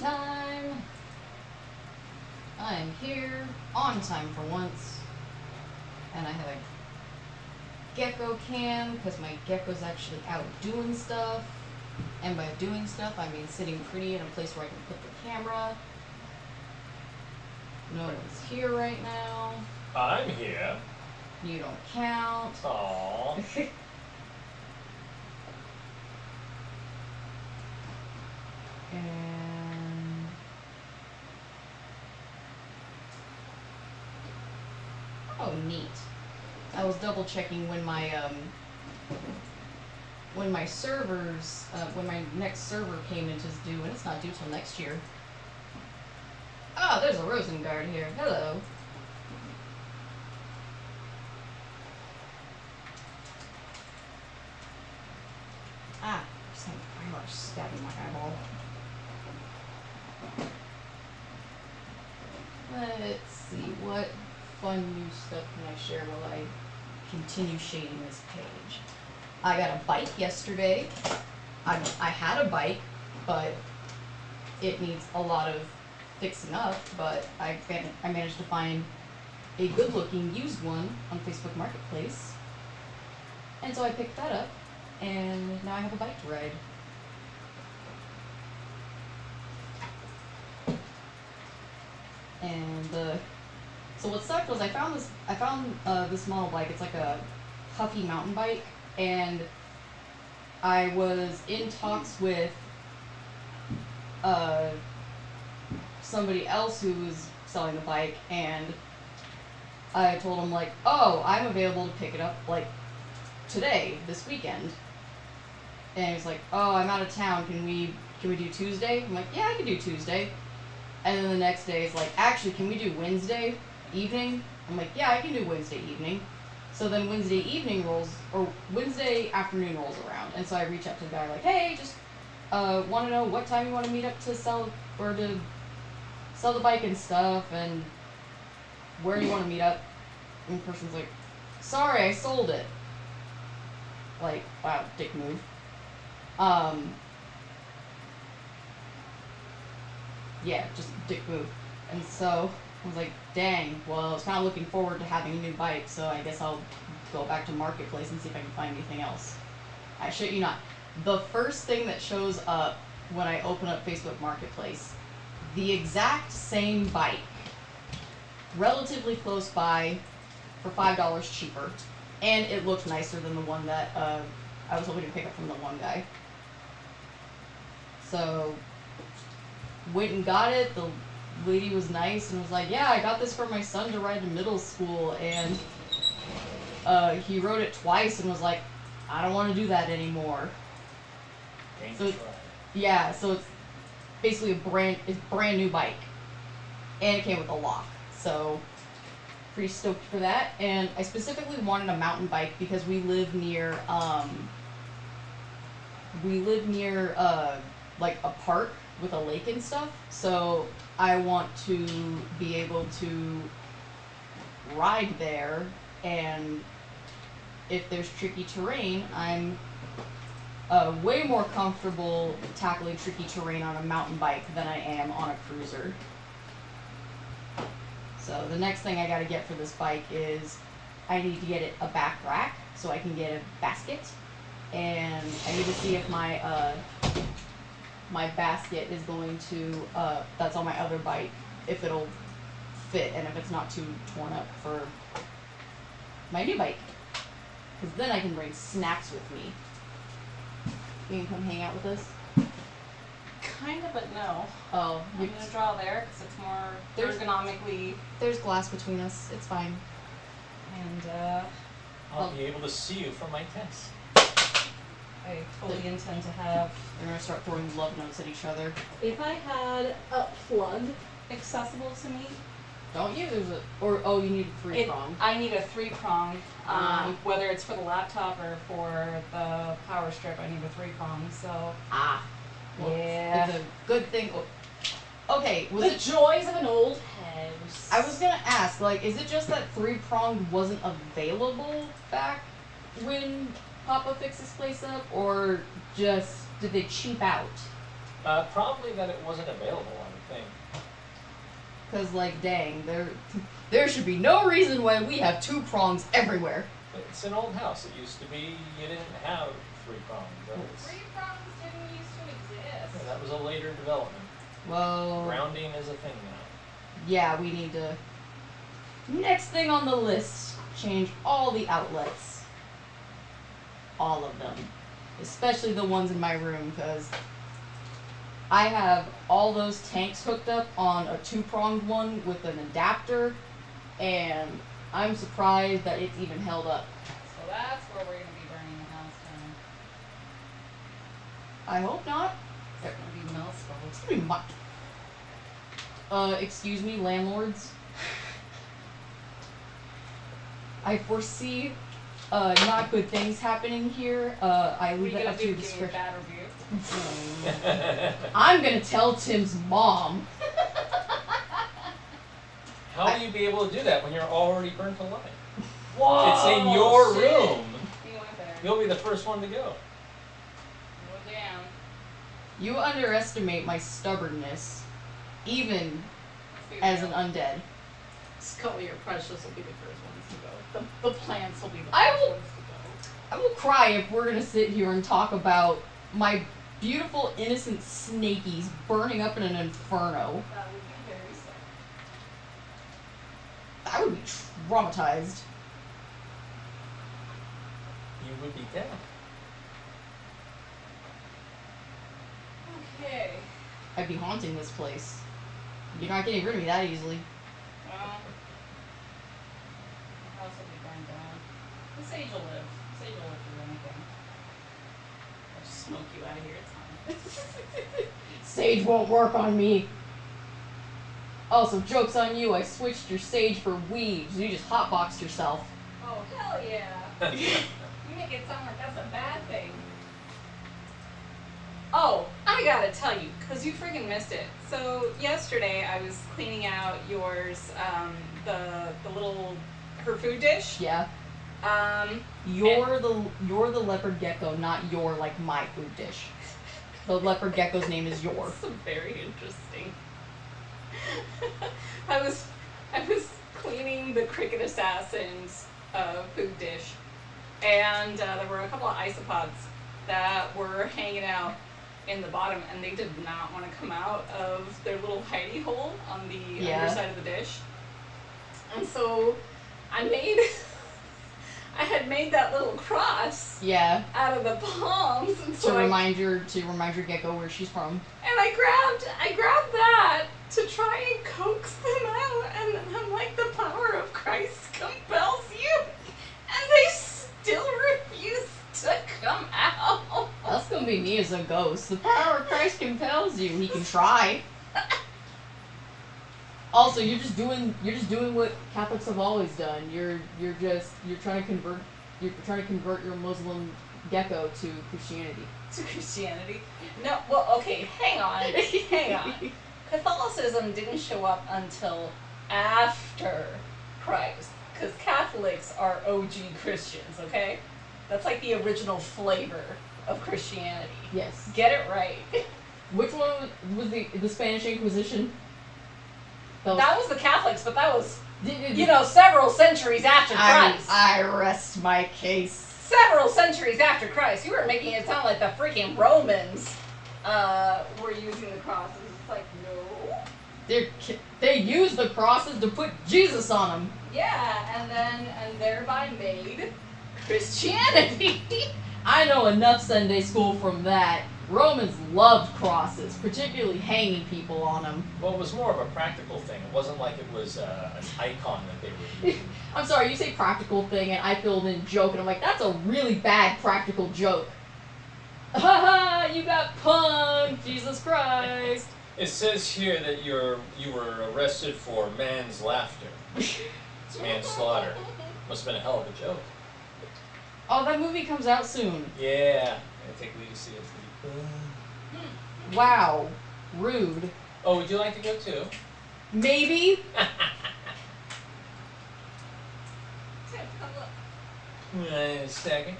time. I am here on time for once. And I have a gecko cam because my gecko's actually out doing stuff. And by doing stuff, I mean sitting pretty in a place where I can put the camera. No one's here right now. I'm here. You don't count. Aww. And oh, neat. I was double checking when my servers when my next server payment is due, and it's not due till next year. Oh, there's a Rosengard here. Hello. Ah, some eyelash stabbing my eyeball. Let's see, what fun new stuff can I share while I continue shading this page? I got a bike yesterday. I had a bike, but it needs a lot of fixing up, but I managed to find a good-looking used one on Facebook Marketplace. And so I picked that up, and now I have a bike to ride. And so what sucked was I found this model bike. It's like a Huffy mountain bike, and I was in talks with somebody else who was selling the bike, and I told him, like, oh, I'm available to pick it up, like, today, this weekend. And he was like, oh, I'm out of town, can we do Tuesday? I'm like, yeah, I can do Tuesday. And then the next day is like, actually, can we do Wednesday evening? I'm like, yeah, I can do Wednesday evening. So then Wednesday afternoon rolls around, and so I reach out to the guy like, hey, just want to know what time you want to meet up to sell the bike and stuff, and where do you want to meet up? And the person's like, sorry, I sold it. Like, wow, dick move. Yeah, just dick move. And so I was like, dang, well, I was kind of looking forward to having a new bike, so I guess I'll go back to Marketplace and see if I can find anything else. I shit you not. The first thing that shows up when I open up Facebook Marketplace, the exact same bike, relatively close by, for $5 cheaper, and it looked nicer than the one that I was hoping to pick up from the one guy. So, went and got it. The lady was nice and was like, yeah, I got this for my son to ride to middle school, and he rode it twice and was like, I don't want to do that anymore. So yeah, so it's basically a brand new bike, and it came with a lock, so pretty stoked for that. And I specifically wanted a mountain bike because we live near like a park with a lake and stuff, so I want to be able to ride there, and if there's tricky terrain, I'm way more comfortable tackling tricky terrain on a mountain bike than I am on a cruiser. So the next thing I gotta get for this bike is I need to get it a back rack so I can get a basket, and I need to see if my my basket is going to, that's on my other bike, if it'll fit and if it's not too torn up for my new bike. Because then I can bring snacks with me. You can come hang out with us? Kind of, but no. Oh. I'm going to draw there because it's more ergonomically. There's glass between us. It's fine. And I'll be able to see you from my tents. I totally intend to have. They're going to start throwing love notes at each other. If I had a plug accessible to me. Don't you? There's oh, you need a 3-prong. I need a 3-prong. Whether it's for the laptop or for the power strip, I need a 3-prong. So. Well, yeah. It's a good thing. Okay. The joys of an old house. I was gonna ask, like, is it just that 3-pronged wasn't available back when Papa fixed this place up, or just did they cheap out? Probably that it wasn't available, I would think. Cause like, dang, there should be no reason why we have 2 prongs everywhere. It's an old house. It used to be you didn't have 3 prongs. That was, 3 prongs didn't used to exist. yeah, that was a later development. Well, Grounding is a thing now. yeah, we need to. Next thing on the list, change all the outlets. All of them. Especially the ones in my room, because I have all those tanks hooked up on a 2-pronged one with an adapter, and I'm surprised that it's even held up. So that's where we're going to be burning the house down. I hope not. It's going to be Melspell. It's gonna be excuse me, landlords. I foresee not good things happening here. I leave it up to your discretion. Bad review? I'm gonna tell Tim's mom. How will you be able to do that when you're already burnt alive? Whoa! It's in your shit. room. You went there. You'll be the first one to go. Go down. You underestimate my stubbornness, even as an undead. Scully or Precious will be the first ones to go. The plants will be the I first will- ones to go. I will cry if we're gonna sit here and talk about my beautiful innocent snakies burning up in an inferno. That would be very sad. I would be traumatized. You would be dead. Okay. I'd be haunting this place. You're not getting rid of me that easily. Well, the house will be burned down. The sage will live. Sage will live through anything. I'll just smoke you out of here. It's fine. Sage won't work on me. Also, joke's on you. I switched your sage for weeds. You just hotboxed yourself. Oh, hell yeah. You make it sound like that's a bad thing. Oh, I gotta tell you, because you freaking missed it. So, yesterday I was cleaning out yours, the little, her food dish. Yeah. You're the leopard gecko, not your like my food dish. The leopard gecko's name is Yor. That's very interesting. I was cleaning the Cricket Assassin's food dish, and there were a couple of isopods that were hanging out in the bottom, and they did not want to come out of their little hidey hole on the underside of the dish. And so I had made that little cross out of the palms, and so to remind your gecko where she's from. And I grabbed that to try and coax them out, and then I'm like, the power of Christ compels you, and they still refuse to come out. That's gonna be me as a ghost. The power of Christ compels you. He can try. Also, you're just doing what Catholics have always done. You're trying to convert your Muslim gecko to Christianity. To Christianity? No, well, okay, hang on. Catholicism didn't show up until after Christ, because Catholics are OG Christians, okay? That's like the original flavor of Christianity. Yes. Get it right. Which one was the Spanish Inquisition? That was the Catholics, but that was, several centuries after Christ. I rest my case. Several centuries after Christ. You were making it sound like the freaking Romans were using the crosses. It's like, no. They used the crosses to put Jesus on them. Yeah, and thereby made Christianity. I know enough Sunday school from that. Romans loved crosses, particularly hanging people on them. Well, it was more of a practical thing. It wasn't like it was an icon that they were using. I'm sorry, you say practical thing, and I filled in joke, and I'm like, that's a really bad practical joke. Haha, you got punked, Jesus Christ. It says here that you were arrested for man's laughter. It's manslaughter. Must have been a hell of a joke. Oh, that movie comes out soon. Yeah. I think we need to see it. Wow. Rude. Oh, would you like to go too? Maybe. Wait a second.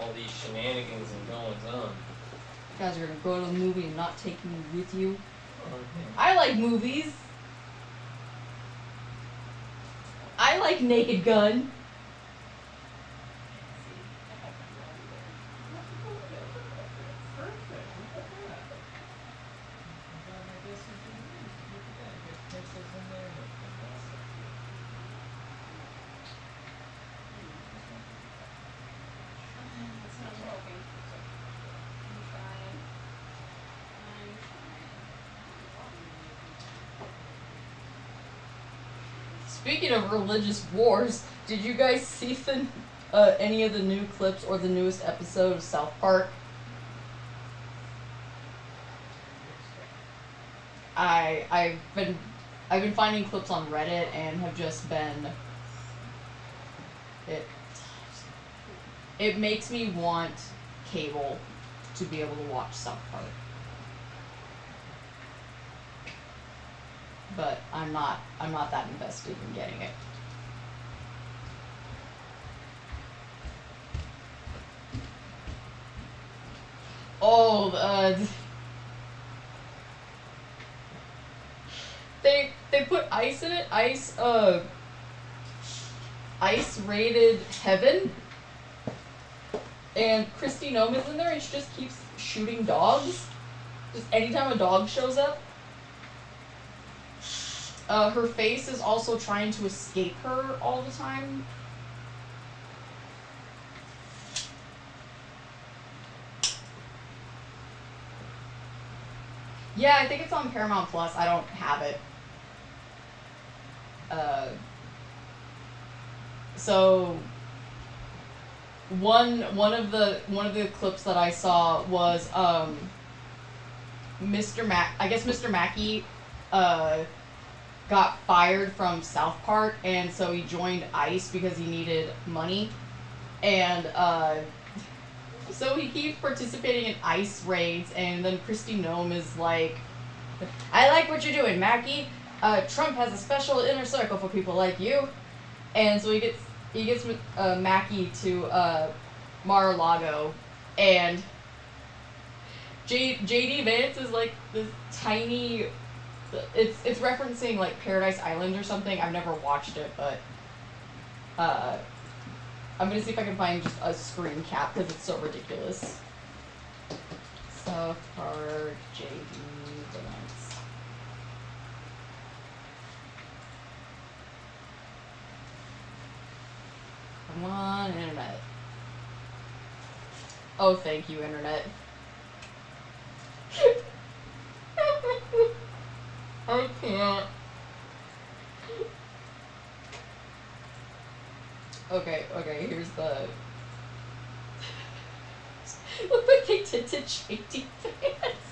all these shenanigans and goings on. You guys are gonna go to the movie and not take me with you. Okay. I like movies. I like Naked Gun. Speaking of religious wars, did you guys see any of the new clips or the newest episode of South Park? I've been finding clips on Reddit and have just been it makes me want cable to be able to watch South Park. But I'm not that invested in getting it. Oh, they put ice in it. Ice raided heaven, and Christy Nome is in there, and she just keeps shooting dogs. Just anytime a dog shows up. Her face is also trying to escape her all the time. Yeah, I think it's on Paramount Plus. I don't have it. So one of the clips that I saw was Mr. Mackey got fired from South Park, and so he joined ICE because he needed money, and so he keeps participating in ICE raids, and then Christy Nome is like, I like what you're doing, Mackey. Trump has a special inner circle for people like you. And so he gets Mackey to Mar-a-Lago, and JD Vance is like this tiny. It's referencing like Paradise Island or something. I've never watched it, but I'm gonna see if I can find just a screen cap because it's so ridiculous. South Park JD Vance. Come on, internet. Oh, thank you, internet. I can't. Okay, here's the... Look what they did to JD Vance.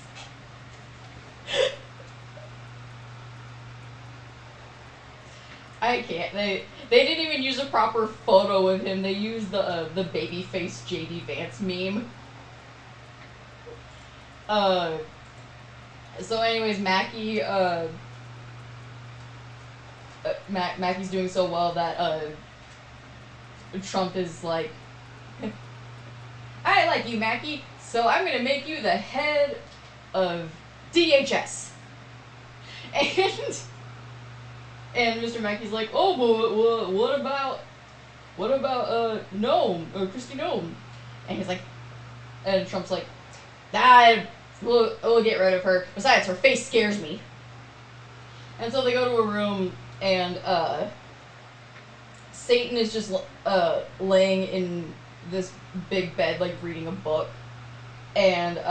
I can't. They didn't even use a proper photo of him. They used the babyface JD Vance meme. So anyways, Mackey, Mackey's doing so well that, Trump is like, I like you, Mackey, so I'm gonna make you the head of DHS. And Mr. Mackey's like, oh, but what about Nome, or Christy Nome? And he's like, and Trump's like, we'll get rid of her. Besides, her face scares me. And so they go to a room, and Satan is just laying in this big bed, like reading a book. And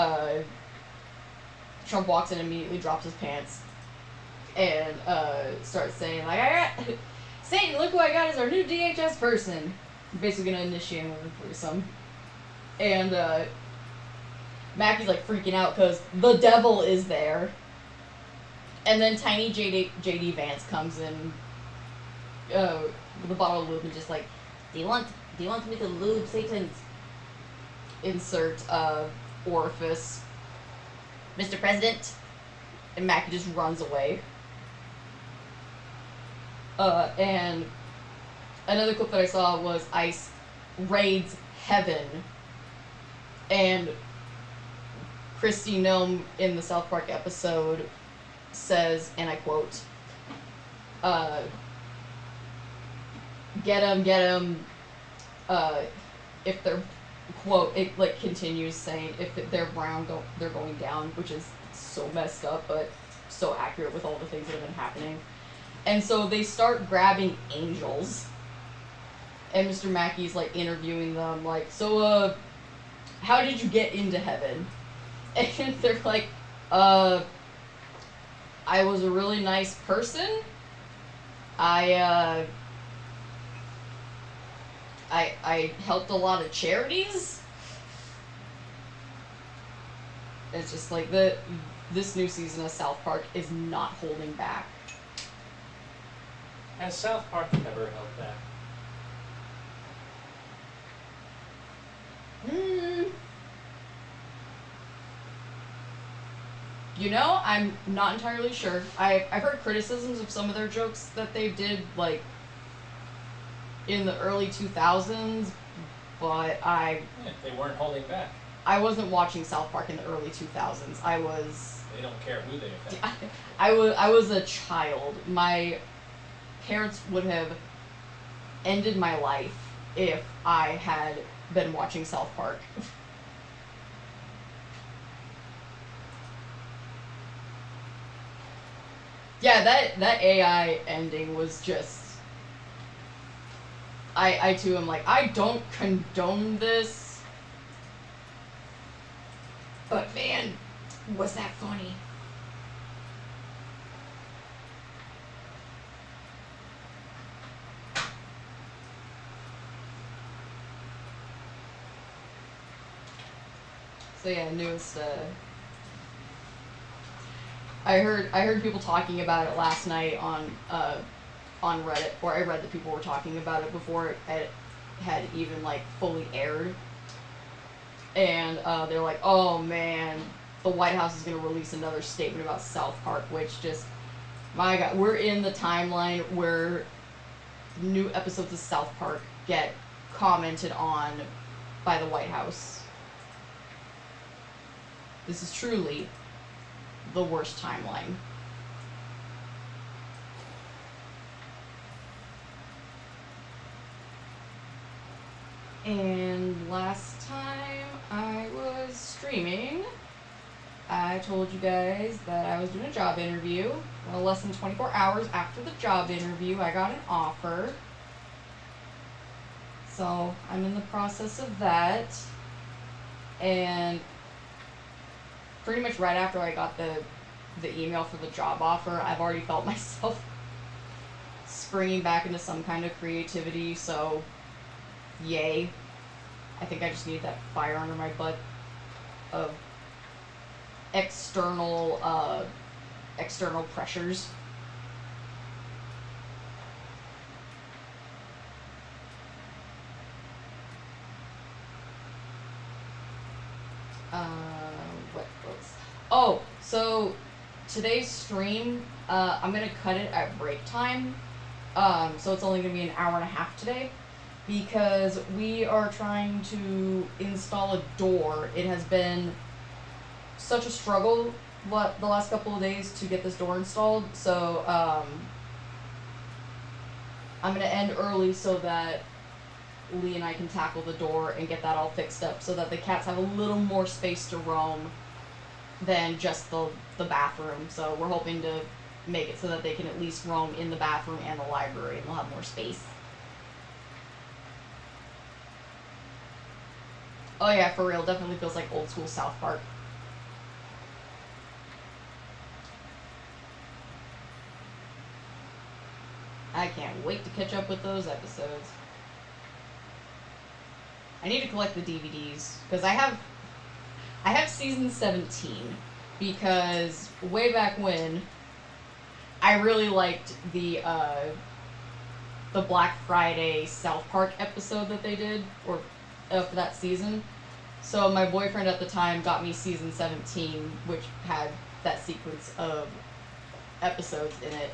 Trump walks in and immediately drops his pants. And starts saying, like, Satan, look who I got as our new DHS person. I'm basically gonna initiate him with a threesome. And Mackey's like freaking out because the devil is there. And then tiny JD Vance comes in with a bottle of lube and just like, do you want me to lube Satan's insert orifice, Mr. President? And Mackey just runs away. And another clip that I saw was ICE raids heaven And Christy Nome in the South Park episode says, and I quote, get 'em, if they're, quote, it like continues saying, if they're brown, they're going down, which is so messed up, but so accurate with all the things that have been happening. And so they start grabbing angels, and Mr. Mackey's like interviewing them, like, so, how did you get into heaven? And they're like, I was a really nice person. I helped a lot of charities. It's just like this new season of South Park is not holding back. Has South Park ever held back? You know, I'm not entirely sure. I've heard criticisms of some of their jokes that they did, like, in the early 2000s, but Yeah, they weren't holding back. I wasn't watching South Park in the early 2000s. They don't care who they offend. I was a child. My parents would have ended my life if I had been watching South Park. Yeah, that AI ending was just... I too am like, I don't condone this. But man, was that funny. So yeah, newest, I heard people talking about it last night on Reddit, or I read that people were talking about it before it had even like fully aired. And they're like, oh man, the White House is going to release another statement about South Park, which just, my God, we're in the timeline where new episodes of South Park get commented on by the White House. This is truly the worst timeline. And last time I was streaming, I told you guys that I was doing a job interview. Well, less than 24 hours after the job interview, I got an offer. So I'm in the process of that. And pretty much right after I got the email for the job offer, I've already felt myself springing back into some kind of creativity, so yay. I think I just need that fire under my butt of external pressures. What else? Oh, so today's stream, I'm gonna cut it at break time. So it's only gonna be an hour and a half today, because we are trying to install a door. It has been such a struggle the last couple of days to get this door installed, so I'm gonna end early so that Lee and I can tackle the door and get that all fixed up so that the cats have a little more space to roam than just the bathroom. So we're hoping to make it so that they can at least roam in the bathroom and the library, and they'll have more space. Oh yeah, for real, definitely feels like old school South Park. I can't wait to catch up with those episodes. I need to collect the DVDs, because I have season 17, because way back when, I really liked the Black Friday South Park episode that they did, or for that season. So my boyfriend at the time got me season 17, which had that sequence of episodes in it.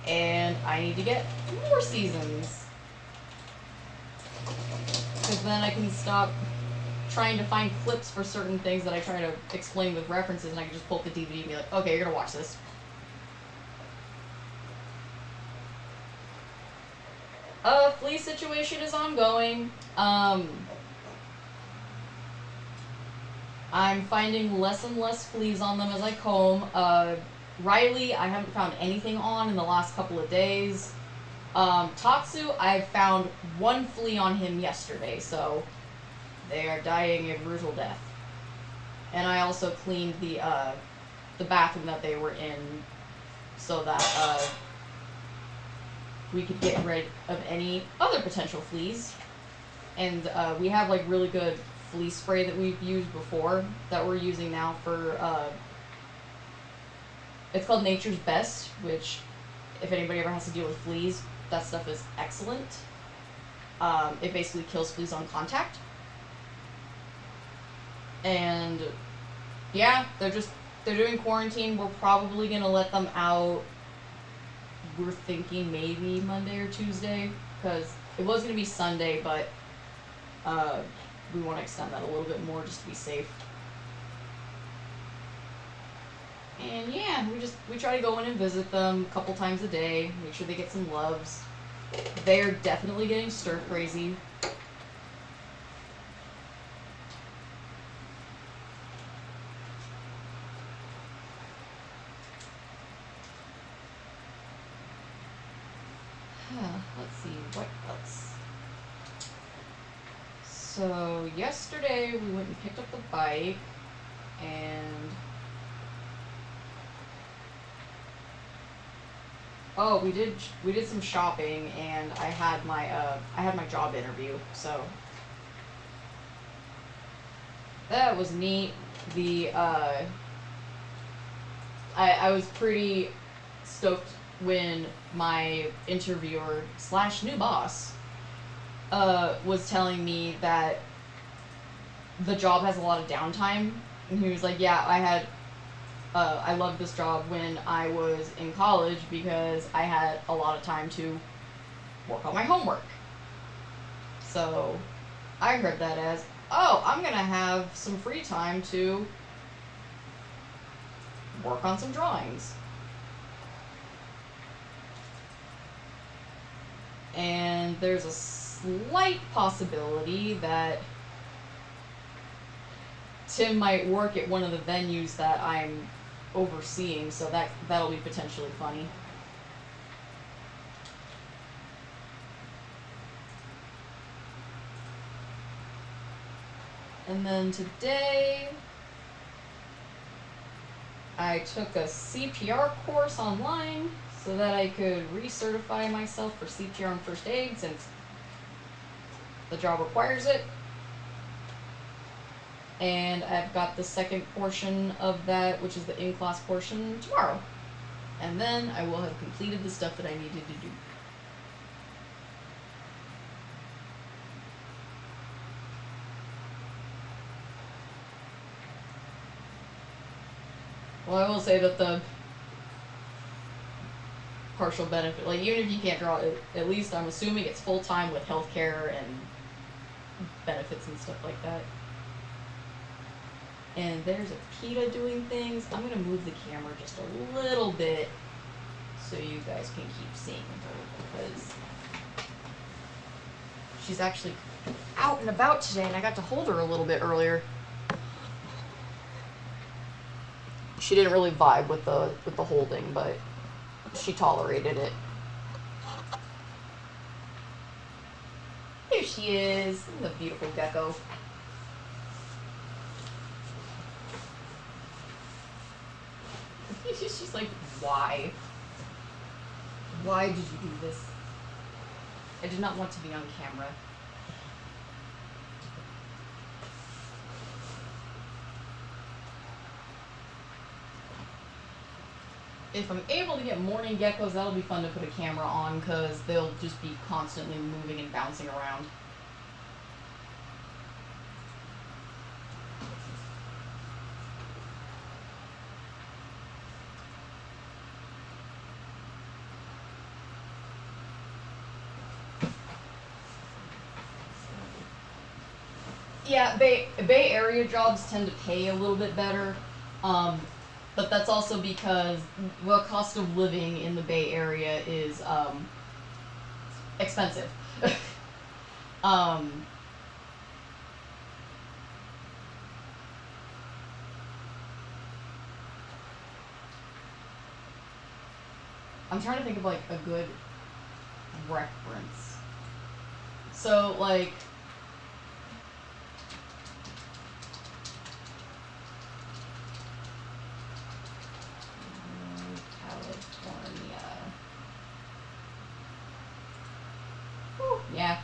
And I need to get more seasons. then I can stop trying to find clips for certain things that I try to explain with references, and I can just pull up the DVD and be like, okay, you're gonna watch this. Flea situation is ongoing. I'm finding less and less fleas on them as I comb. Riley, I haven't found anything on in the last couple of days. Tatsu, I found one flea on him yesterday, so they are dying a brutal death. And I also cleaned the bathroom that they were in so that we could get rid of any other potential fleas. And we have like really good flea spray that we've used before that we're using now for it's called Nature's Best, which if anybody ever has to deal with fleas, that stuff is excellent. It basically kills fleas on contact. And yeah, they're doing quarantine. We're probably gonna let them out. We're thinking maybe Monday or Tuesday, because it was gonna be Sunday, but we want to extend that a little bit more just to be safe. And yeah, we try to go in and visit them a couple times a day, make sure they get some loves. They're definitely getting stir crazy. Let's see, what else? So yesterday we went and picked up the bike, and we did some shopping, and I had my job interview, so that was neat. I was pretty stoked when my interviewer / new boss was telling me that the job has a lot of downtime, and he was like, yeah, I loved this job when I was in college because I had a lot of time to work on my homework. So I heard that as, oh, I'm gonna have some free time to work on some drawings. And there's a slight possibility that Tim might work at one of the venues that I'm overseeing, so that'll be potentially funny. And then today I took a CPR course online so that I could recertify myself for CPR and first aid, since the job requires it. And I've got the second portion of that, which is the in-class portion, tomorrow. And then I will have completed the stuff that I needed to do. Well, I will say that the partial benefit, like, even if you can't draw, at least I'm assuming it's full-time with healthcare and benefits and stuff like that. And there's Akita doing things. I'm going to move the camera just a little bit so you guys can keep seeing her, because she's actually out and about today, and I got to hold her a little bit earlier. She didn't really vibe with the holding, but she tolerated it. Here she is, the beautiful gecko. She's like, why? Why did you do this? I did not want to be on camera. If I'm able to get morning geckos, that'll be fun to put a camera on, because they'll just be constantly moving and bouncing around. Yeah, Bay Area jobs tend to pay a little bit better, but that's also because the cost of living in the Bay Area is expensive. um, I'm trying to think of like a good reference. So like. California. Whew, yeah.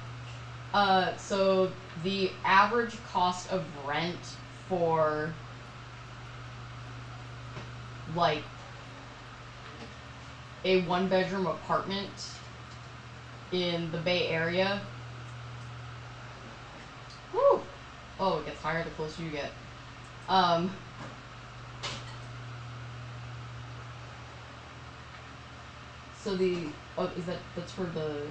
So the average cost of rent for like a 1-bedroom apartment in the Bay Area. Whew. Oh, it gets higher the closer you get. So that's for the.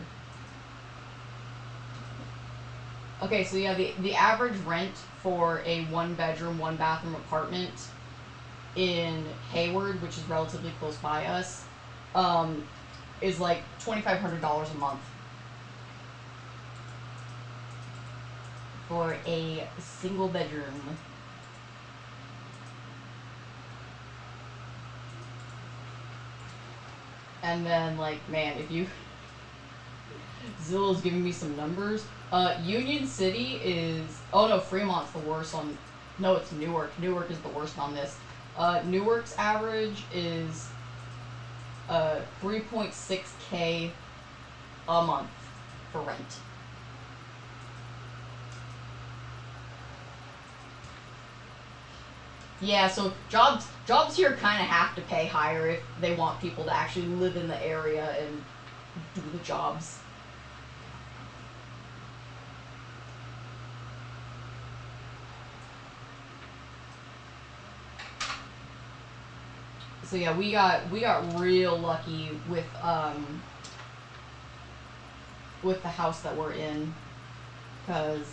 Okay, so yeah, the average rent for a 1-bedroom, 1-bathroom apartment in Hayward, which is relatively close by us, is like $2,500 a month for a single bedroom. And then, like, man, if you... Zillow's giving me some numbers. Union City is... Oh, no, Fremont's the worst on... No, it's Newark. Newark is the worst on this. Newark's average is 3.6K a month for rent. Yeah, so jobs here kind of have to pay higher if they want people to actually live in the area and do the jobs. So yeah, we got real lucky with the house that we're in, because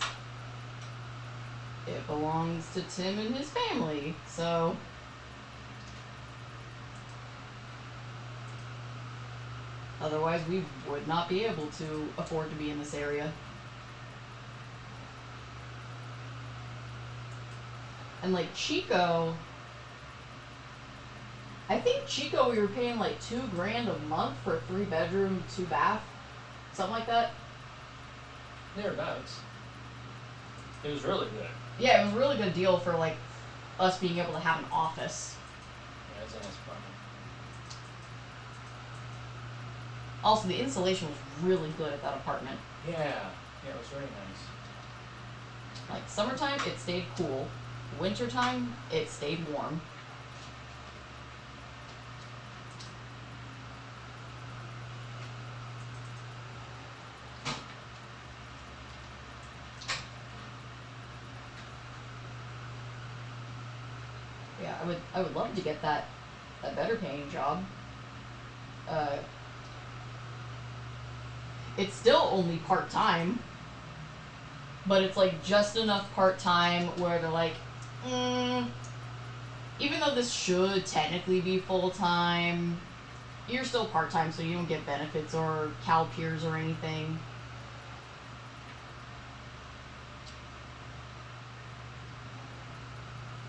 it belongs to Tim and his family, so. Otherwise, we would not be able to afford to be in this area. And like Chico, I think Chico we were paying like $2,000 a month for a 3-bedroom, 2-bath, something like that. Thereabouts. It was really good. Yeah, it was a really good deal for like us being able to have an office. Yeah, it's a nice apartment. Also, the insulation was really good at that apartment. Yeah, it was very nice. Like summertime, it stayed cool. Wintertime, it stayed warm. Yeah, I would love to get that better paying job. It's still only part-time, but it's like just enough part-time where they're like, even though this should technically be full-time, you're still part-time, so you don't get benefits or Cal Peers or anything.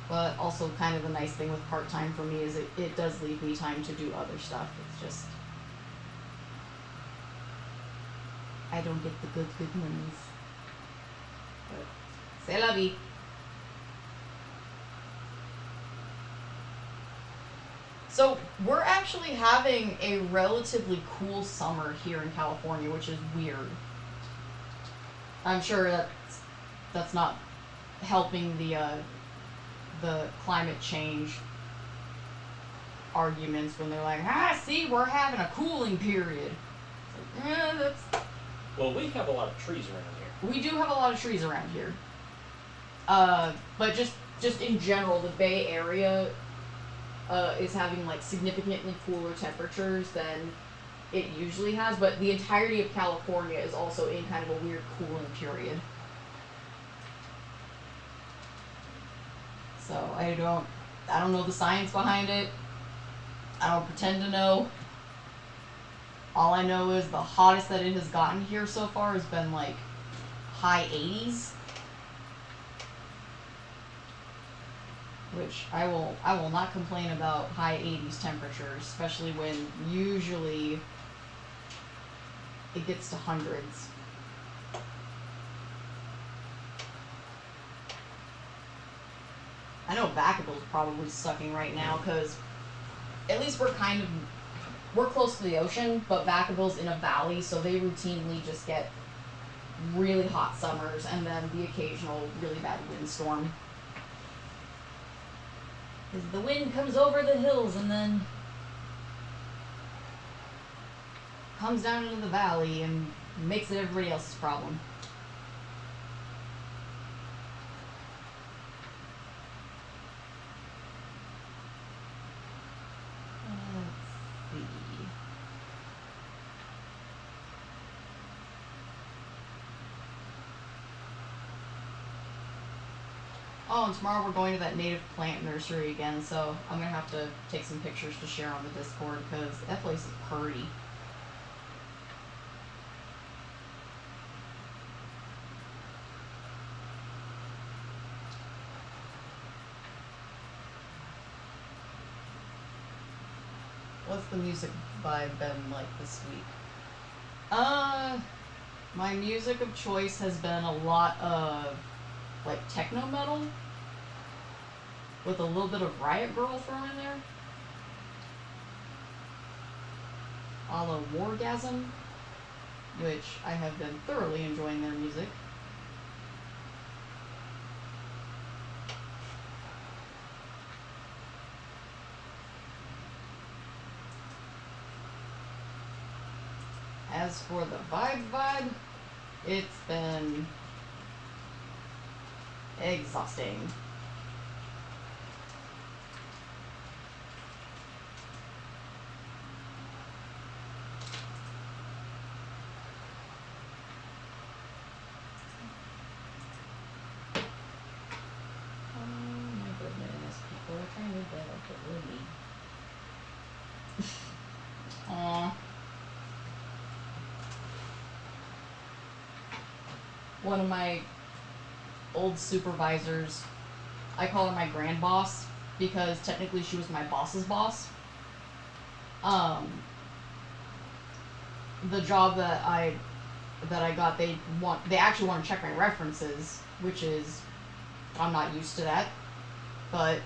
But also kind of the nice thing with part-time for me is it does leave me time to do other stuff. It's just, I don't get the good monies. But c'est la vie. So we're actually having a relatively cool summer here in California, which is weird. I'm sure that's not helping the climate change arguments when they're like, see, we're having a cooling period. It's like, that's... Well, we have a lot of trees around here. We do have a lot of trees around here. But just in general, the Bay Area is having like significantly cooler temperatures than it usually has, but the entirety of California is also in kind of a weird cooling period. I don't know the science behind it. I don't pretend to know. All I know is the hottest that it has gotten here so far has been like high 80s. Which I will not complain about high 80s temperatures, especially when usually it gets to hundreds. I know Vacaville's probably sucking right now because at least we're close to the ocean, but Vacaville's in a valley, so they routinely just get really hot summers and then the occasional really bad windstorm. Because the wind comes over the hills and then comes down into the valley and makes it everybody else's problem. Let's see. Oh, and tomorrow we're going to that native plant nursery again, so I'm going to have to take some pictures to share on the Discord because that place is pretty. What's the music vibe been like this week? My music of choice has been a lot of like techno metal with a little bit of Riot Girl thrown in there. A la Wargasm, which I have been thoroughly enjoying their music. As for the vibe, it's been exhausting. Oh my goodness, people are trying to get up at Libby. Aww. One of my old supervisors, I call her my grand boss because technically she was my boss's boss. The job that I got, they actually want to check my references, which is, I'm not used to that, but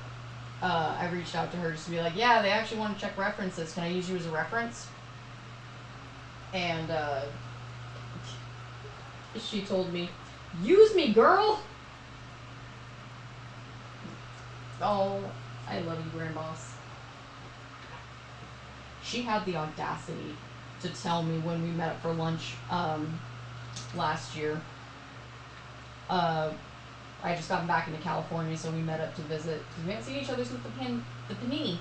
I reached out to her just to be like, yeah, they actually want to check references. Can I use you as a reference? And she told me, use me, girl! Oh, I love you, Grand Boss. She had the audacity to tell me when we met up for lunch last year. I just gotten back into California, so we met up to visit. We haven't seen each other since the panini.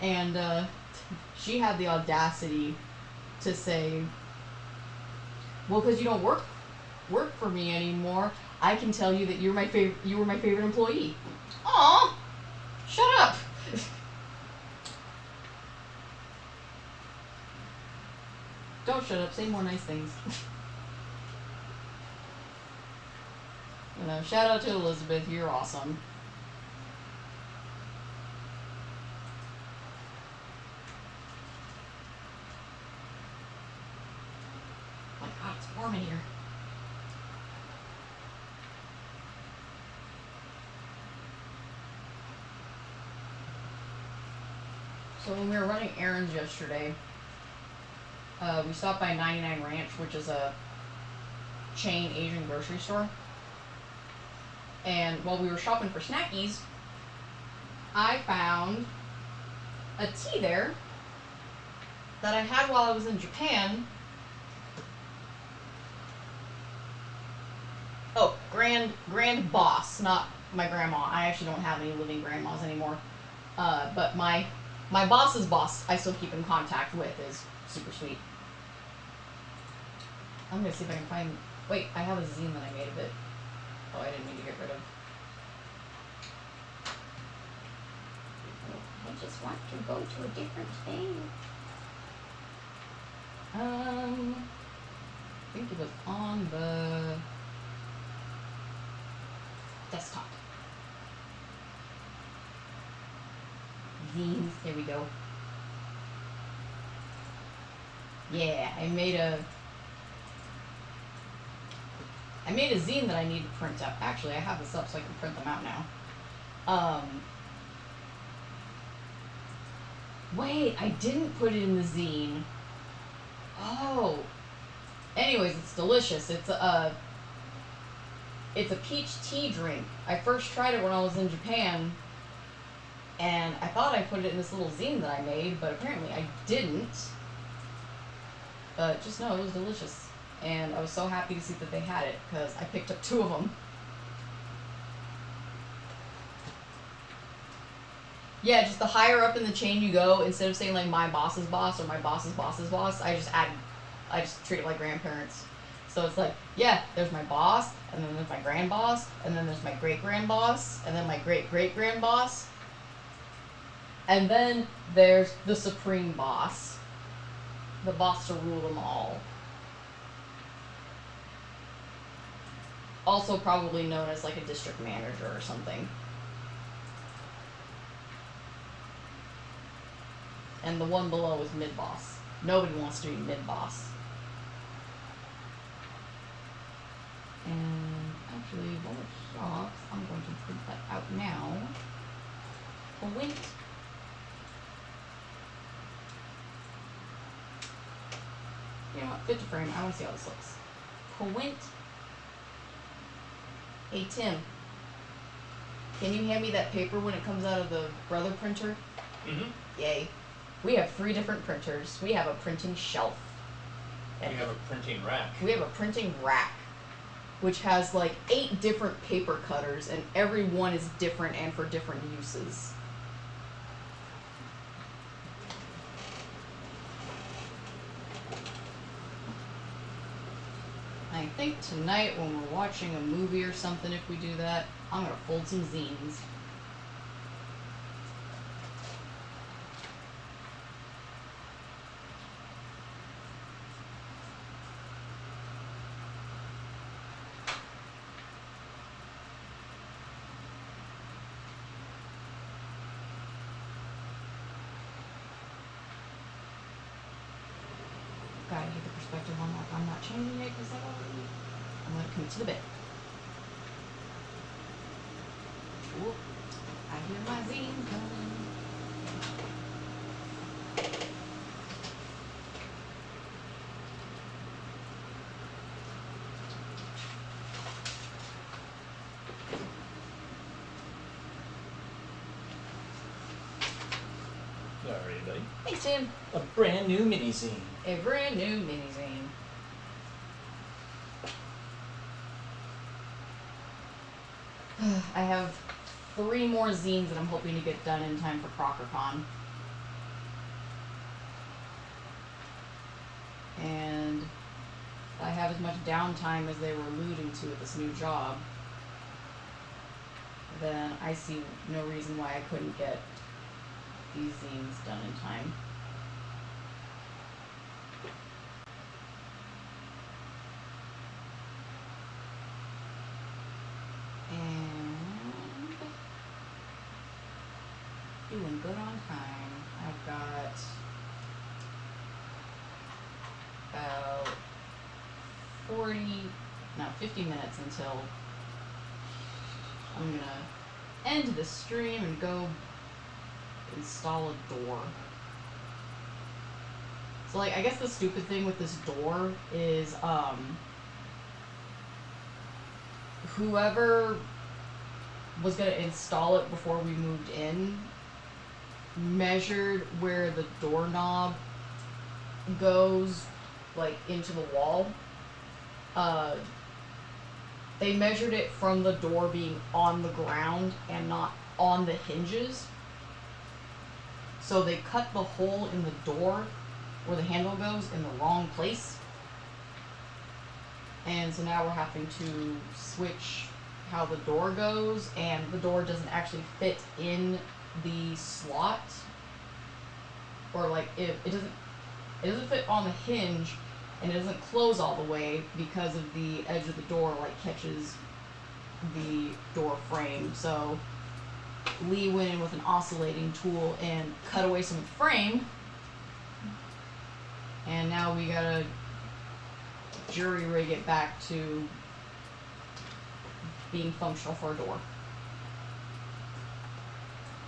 And she had the audacity to say, well, because you don't work for me anymore, I can tell you that you were my favorite employee. Aw, shut up. Don't shut up. Say more nice things. You know, shout out to Elizabeth. You're awesome. Oh my God, it's warm in here. So when we were running errands yesterday, we stopped by 99 Ranch, which is a chain Asian grocery store. And while we were shopping for snackies, I found a tea there that I had while I was in Japan. Oh, Grand Boss, not my grandma. I actually don't have any living grandmas anymore. But my boss's boss, I still keep in contact with, is super sweet. I'm gonna see if I can find. Wait, I have a zine that I made of it. Oh, I didn't mean to get rid of. just want to go to a different thing. I think it was on the desktop. Zines, there we go. Yeah, I made a zine that I need to print up. Actually, I have this up so I can print them out now. Wait, I didn't put it in the zine. Oh. Anyways, it's delicious. It's a peach tea drink. I first tried it when I was in Japan, and I thought I put it in this little zine that I made, but apparently I didn't. But just know it was delicious. And I was so happy to see that they had it, because I picked up 2 of them. Yeah, just the higher up in the chain you go, instead of saying like my boss's boss or my boss's boss's boss, I just treat it like grandparents. So it's like, yeah, there's my boss, and then there's my grand boss, and then there's my great grand boss, and then my great great grand boss. And then there's the supreme boss. The boss to rule them all. Also probably known as like a district manager or something. And the one below is mid-boss. Nobody wants to be mid-boss. And actually, while it shops, I'm going to print that out now. Wait. You know what? Fit to frame. I want to see how this looks. Quint. Hey, Tim. Can you hand me that paper when it comes out of the Brother printer? Mm-hmm. Yay. We have 3 different printers. We have a printing shelf. We have a printing rack. We have a printing rack, which has like 8 different paper cutters, and every one is different and for different uses. I think tonight when we're watching a movie or something, if we do that, I'm gonna fold some zines. Gotta get the perspective on that. I'm not changing it because I'm gonna commit to the bit. Ooh, I hear my zine coming. Alright, buddy. Thanks, Tim. A brand new mini zine. A brand new mini zine. I have 3 more zines that I'm hoping to get done in time for CrockerCon. And if I have as much downtime as they were alluding to at this new job, then I see no reason why I couldn't get these zines done in time. And doing good on time. I've got about 50 minutes until I'm gonna end the stream and go install a door. So like, I guess the stupid thing with this door is whoever was gonna install it before we moved in measured where the doorknob goes like into the wall. They measured it from the door being on the ground and not on the hinges. So they cut the hole in the door where the handle goes in the wrong place. And so now we're having to switch how the door goes, and the door doesn't actually fit in the slot it doesn't fit on the hinge, and it doesn't close all the way because of the edge of the door like catches the door frame. So Lee went in with an oscillating tool and cut away some of the frame, and now we gotta jury rig it back to being functional for a door.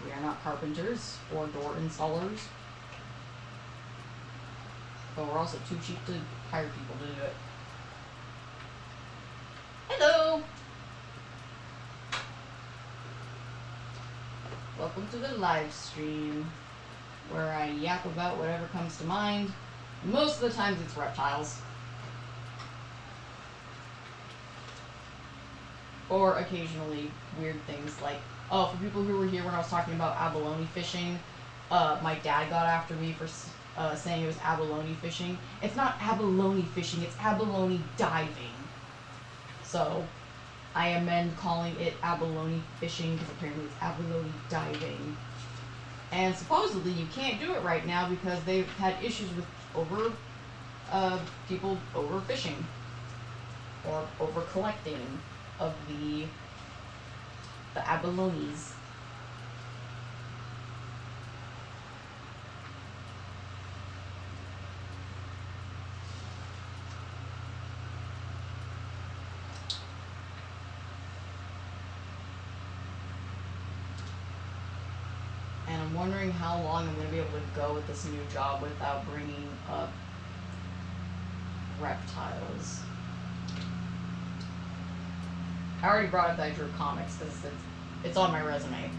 We are not carpenters or door installers, but we're also too cheap to hire people to do it. Hello! Welcome to the live stream, where I yap about whatever comes to mind. Most of the times it's reptiles. Or occasionally weird things like, oh, for people who were here when I was talking about abalone fishing, my dad got after me for saying it was abalone fishing. It's not abalone fishing, it's abalone diving. So I amend calling it abalone fishing because apparently it's abalone diving. And supposedly you can't do it right now because they've had issues with people overfishing or over collecting of the abalones. And I'm wondering how long I'm going to be able to go with this new job without bringing up reptiles. I already brought up that I drew comics because it's on my resume.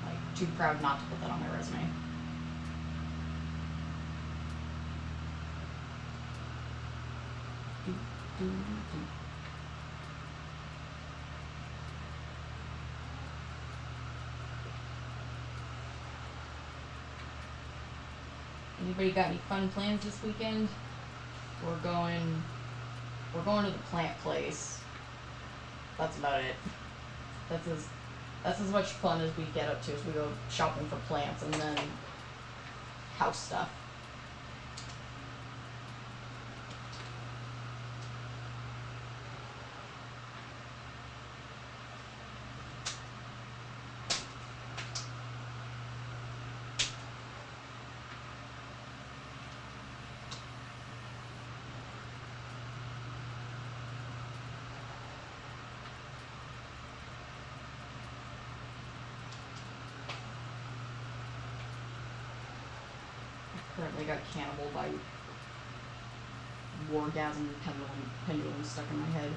Like, too proud not to put that on my resume. Anybody got any fun plans this weekend? We're going to the plant place. That's about it. That's as much fun as we get up to as we go shopping for plants and then house stuff. Currently got Cannibal by Wargasm pendulum stuck in my head.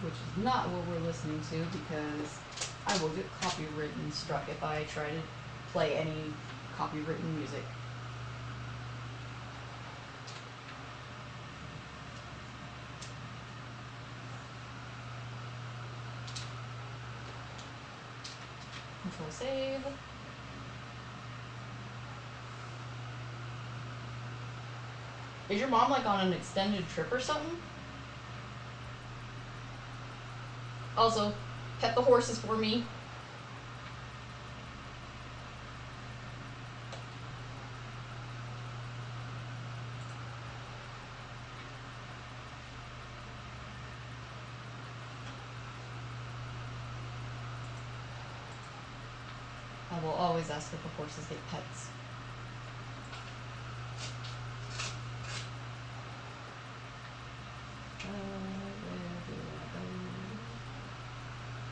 Which is not what we're listening to because I will get copywritten struck if I try to play any copywritten music. Control save. Is your mom like on an extended trip or something? Also, pet the horses for me. I will always ask if the horses get pets.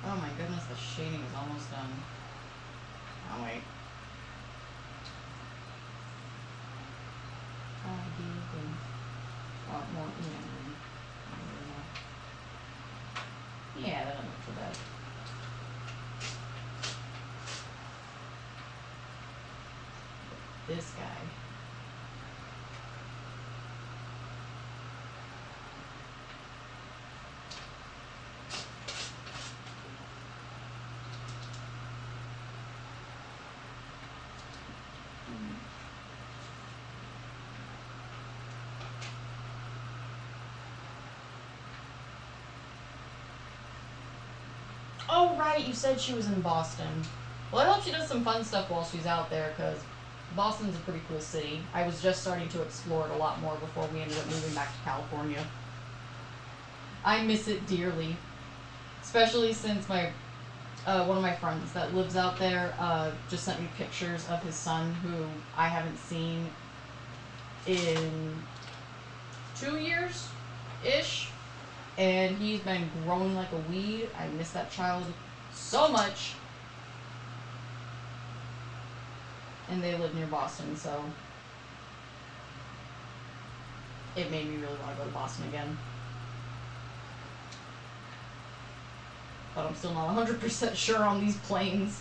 Oh my goodness, the shading is almost done. Oh wait. More, yeah, that doesn't look too bad. This guy. Oh, right, you said she was in Boston. Well, I hope she does some fun stuff while she's out there, because Boston's a pretty cool city. I was just starting to explore it a lot more before we ended up moving back to California. I miss it dearly. Especially since my one of my friends that lives out there just sent me pictures of his son, who I haven't seen in 2 years-ish. And he's been growing like a weed. I miss that child so much. And they live near Boston, so it made me really want to go to Boston again. But I'm still not 100% sure on these planes.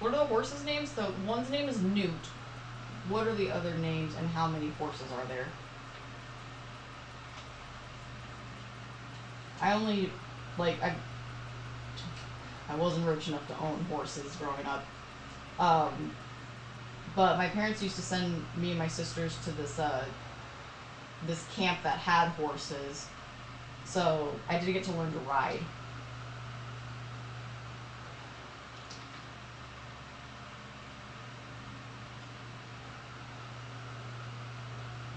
What are the horses' names? The one's name is Newt. What are the other names, and how many horses are there? I only, like, I wasn't rich enough to own horses growing up. But my parents used to send me and my sisters to this camp that had horses. So I did get to learn to ride.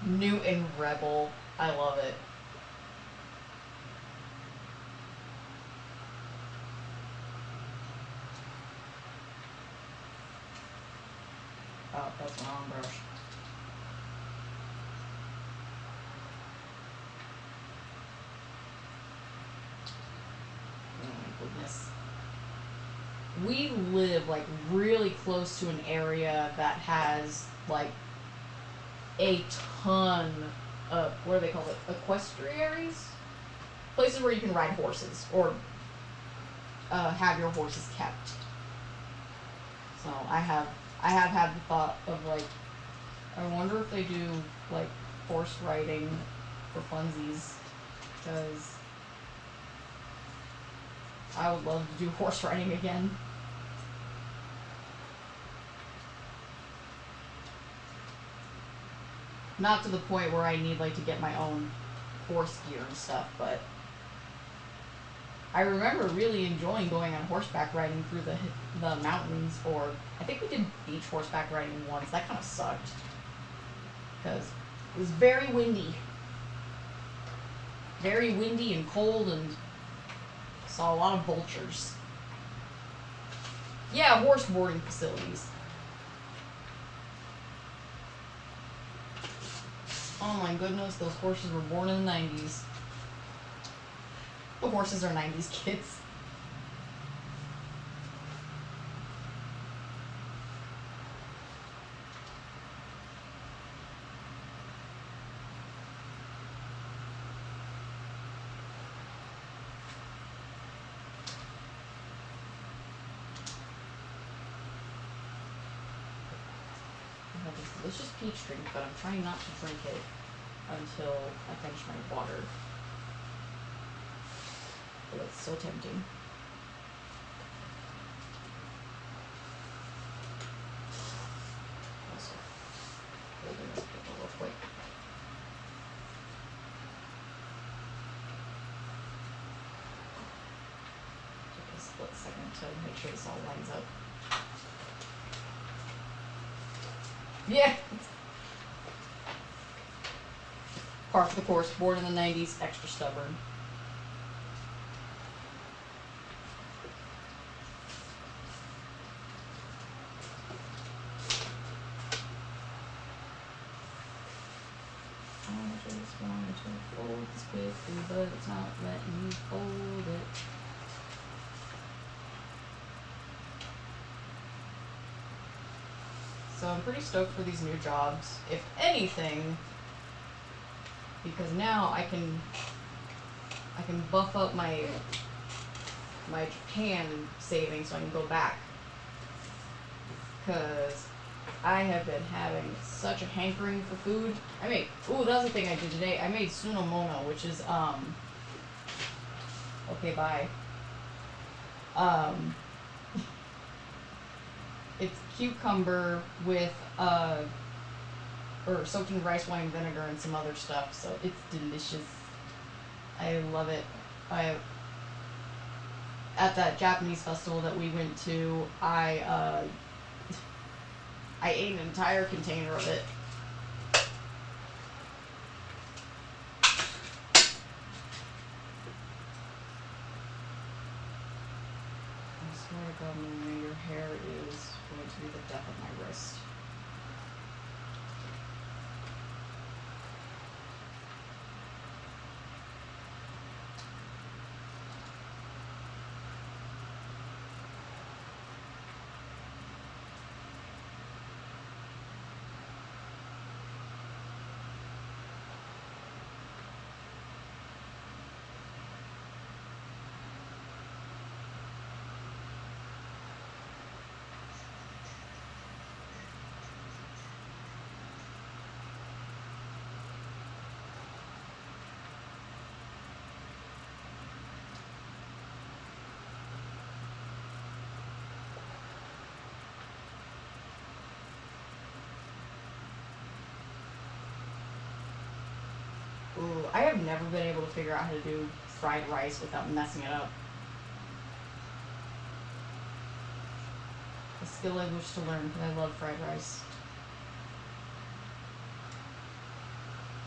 Newt and Rebel. I love it. Oh, that's my own brush. Oh my goodness. We live like really close to an area that has like a ton of, what do they call it? Equestriaries? Places where you can ride horses or have your horses kept. So I have had the thought of like, I wonder if they do like horse riding for funsies, because I would love to do horse riding again. Not to the point where I need like to get my own horse gear and stuff, but I remember really enjoying going on horseback riding through the mountains, or I think we did beach horseback riding once. That kind of sucked because it was very windy. Very windy and cold, and saw a lot of vultures. Yeah, horse boarding facilities. Oh my goodness, those horses were born in the 90s. The horses are 90s kids. I have this delicious peach drink, but I'm trying not to drink it until I finish my water. But it's so tempting. Also, holding this paper real quick. Take a split second to make sure this all lines up. Yeah! Par for the course, born in the 90s, extra stubborn. I just wanted to fold this quickly, but it's not letting me fold it. So I'm pretty stoked for these new jobs, if anything, because now I can buff up my Japan savings so I can go back. Because I have been having such a hankering for food. That was the thing I did today. I made sunomono, which is, okay, bye. Um, it's cucumber with, or soaked in rice wine vinegar and some other stuff, so it's delicious. I love it. At that Japanese festival that we went to, I ate an entire container of it. I swear to God, Maria, your hair is going to be the death of my wrist. Ooh, I have never been able to figure out how to do fried rice without messing it up. A skill I wish to learn because I love fried rice.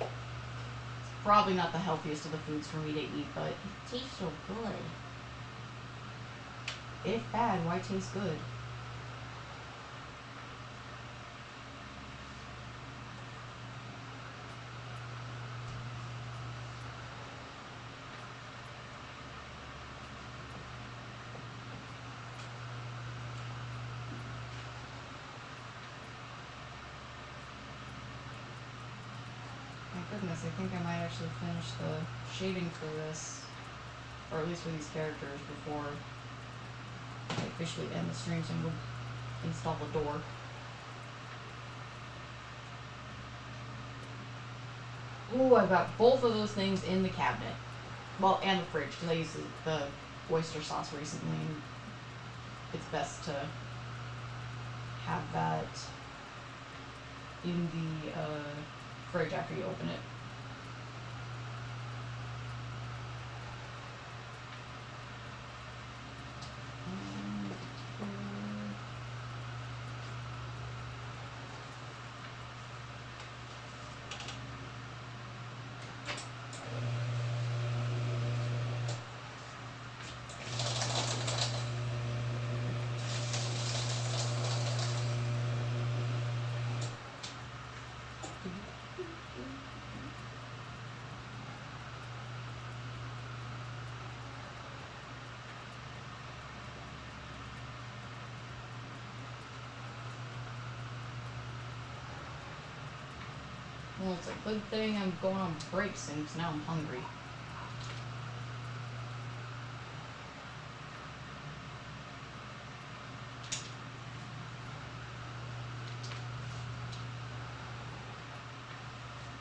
It's probably not the healthiest of the foods for me to eat, but it tastes so good. If bad, why taste good? Goodness, I think I might actually finish the shading for this, or at least for these characters, before I officially end the stream, so I'm going to install the door. Ooh, I've got both of those things in the cabinet. Well, and the fridge, because I used the oyster sauce recently, and it's best to have that in the fridge after you open it. Well, it's a good thing I'm going on break soon, because now I'm hungry.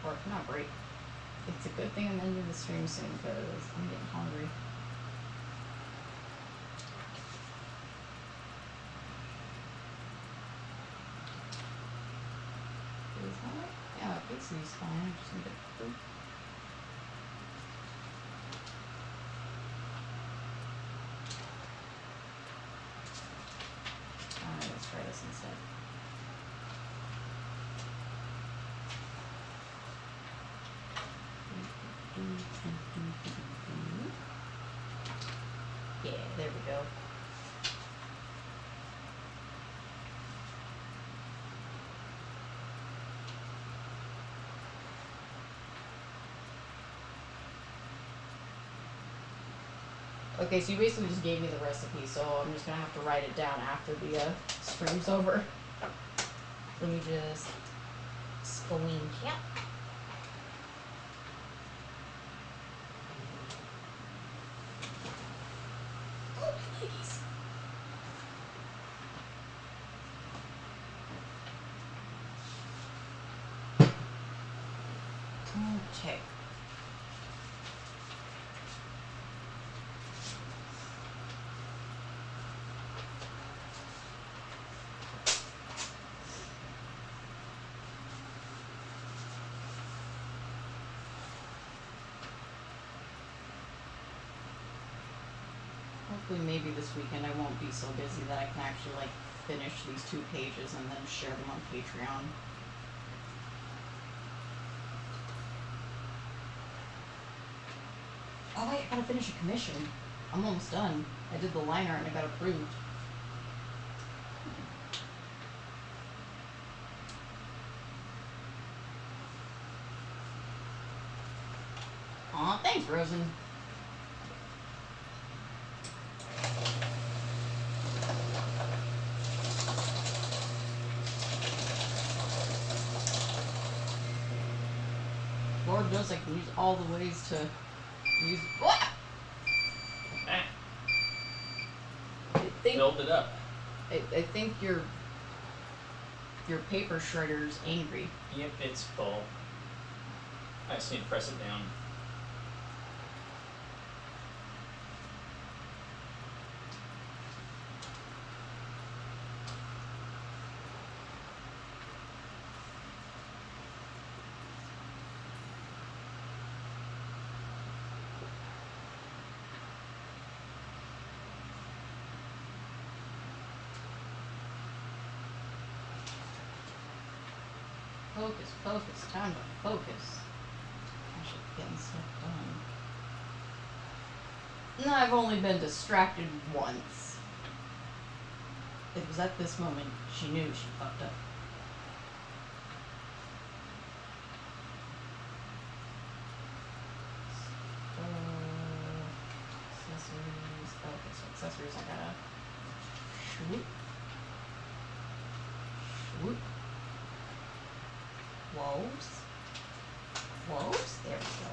Or, not break. It's a good thing I'm ending the stream soon, because I'm getting hungry. Is that? Yeah, Pixie's fine. I just need to poop. Alright, let's try this instead. Yeah, there we go. Okay, so you basically just gave me the recipe, so I'm just gonna have to write it down after the stream's over. Let me just screen cap. Okay. Hopefully maybe this weekend I won't be so busy that I can actually like finish these 2 pages and then share them on Patreon. Oh wait, I gotta finish a commission. I'm almost done. I did the liner and I got approved. Aw, thanks, Rosen. Lord knows I can use all the ways to use. What? I think, Build it up. I think your paper shredder's angry. Yep, it's full. I just need to press it down. Focus, focus, time to focus. I should be getting stuff done. No, I've only been distracted once. It was at this moment she knew she fucked up. Accessories. Okay, so accessories I gotta swoop. Swoop. Woes. Woes? There we go.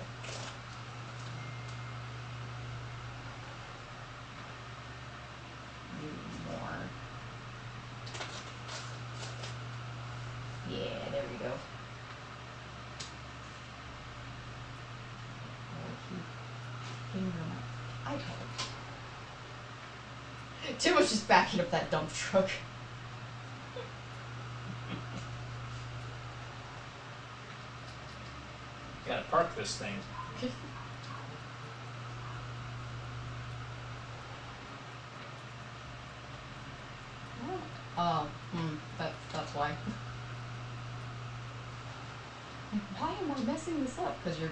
Need more. Yeah, there we go. I'll keep finger my iPad. Tim was just backing up that dump truck. Gotta park this thing. That's why. Why am I messing this up? Because you're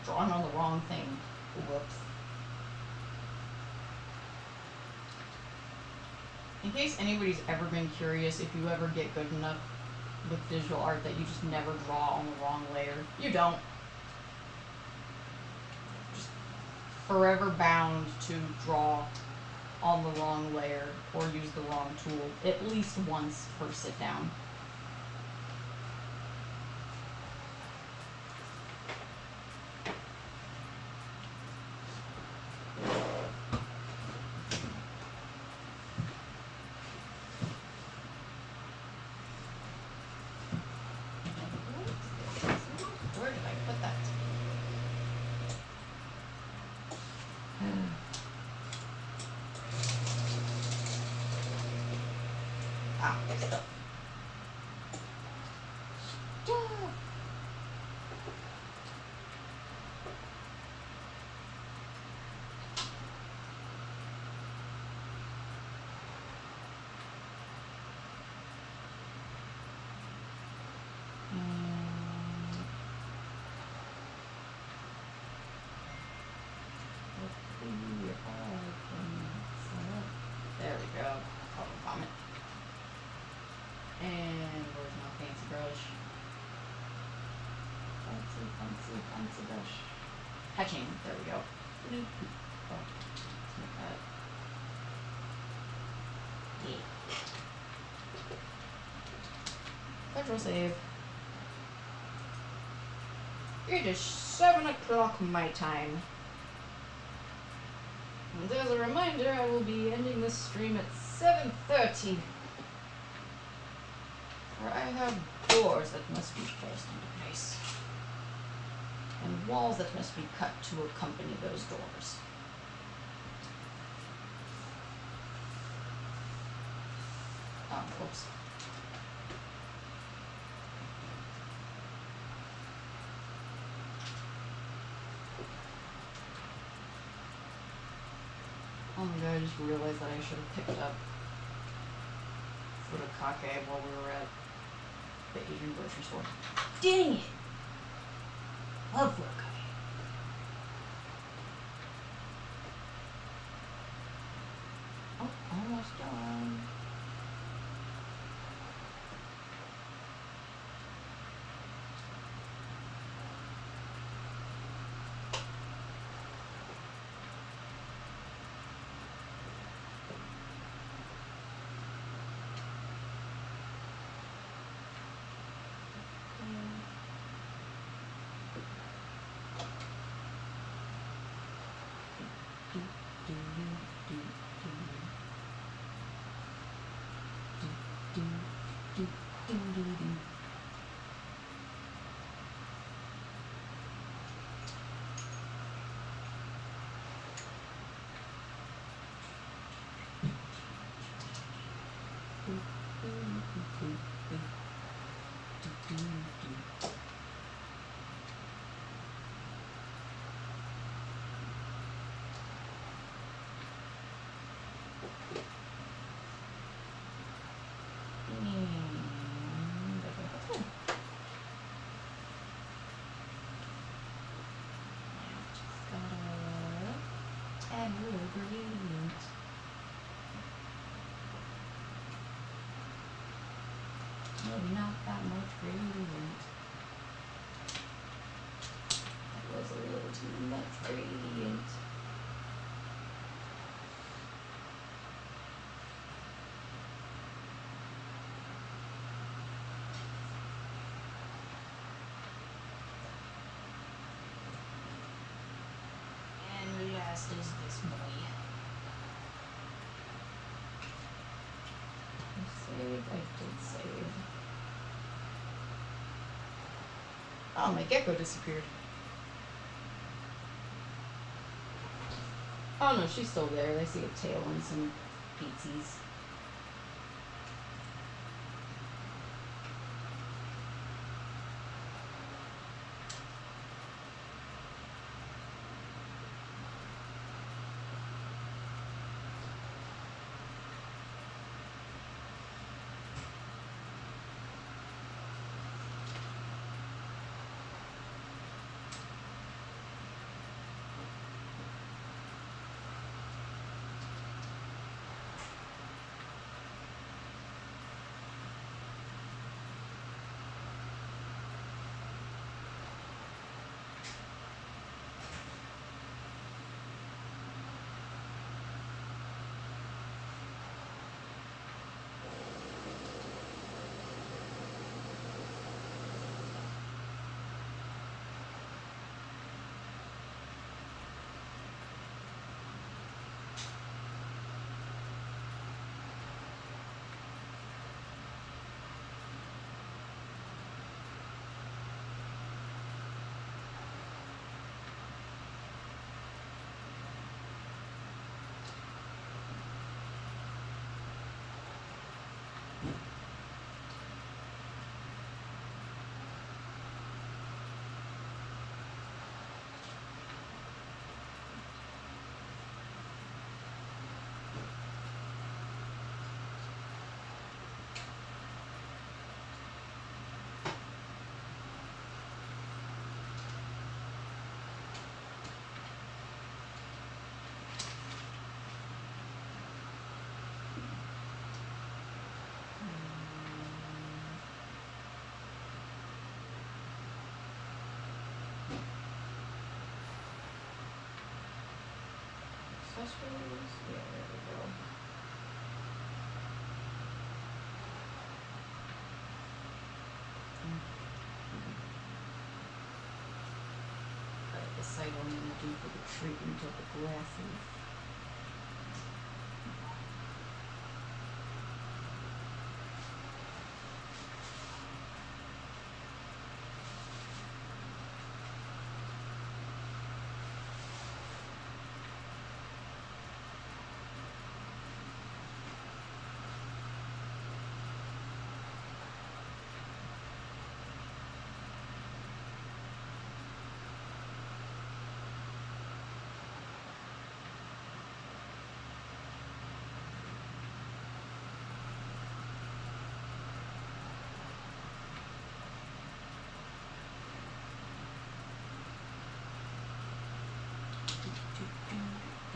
drawing on the wrong thing. Whoops. In case anybody's ever been curious, if you ever get good enough with digital art that you just never draw on the wrong layer, you don't. Just forever bound to draw on the wrong layer or use the wrong tool at least once per sit down. Where did I put that? Ah, there's it. Stop. There we go. Oh, vomit. And where's my fancy brush? Fancy brush. Hatching. There we go. Oh, let's make that. Yeah. Control save. It is 7 o'clock my time. And as a reminder, I will be ending this stream at 7:30. For I have doors that must be placed into place. walls that must be cut to accompany those doors. Oh, whoops. Oh my god, I just realized that I should have picked up furikake while we were at the Asian grocery store. Dang it! Love furikake. Oh, almost done. Add more ingredients. Maybe not that much gradient. That was a little too much gradient. And last is this boy. Save, I did save. Oh, my gecko disappeared. Oh no, she's still there. I see a tail and some pizzas. Accessories? Yeah, there we go. Gotta decide what I'm gonna do for the treatment of the glasses.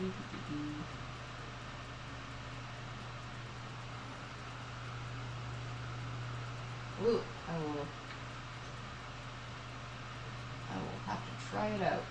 Ooh, I will have to try it out.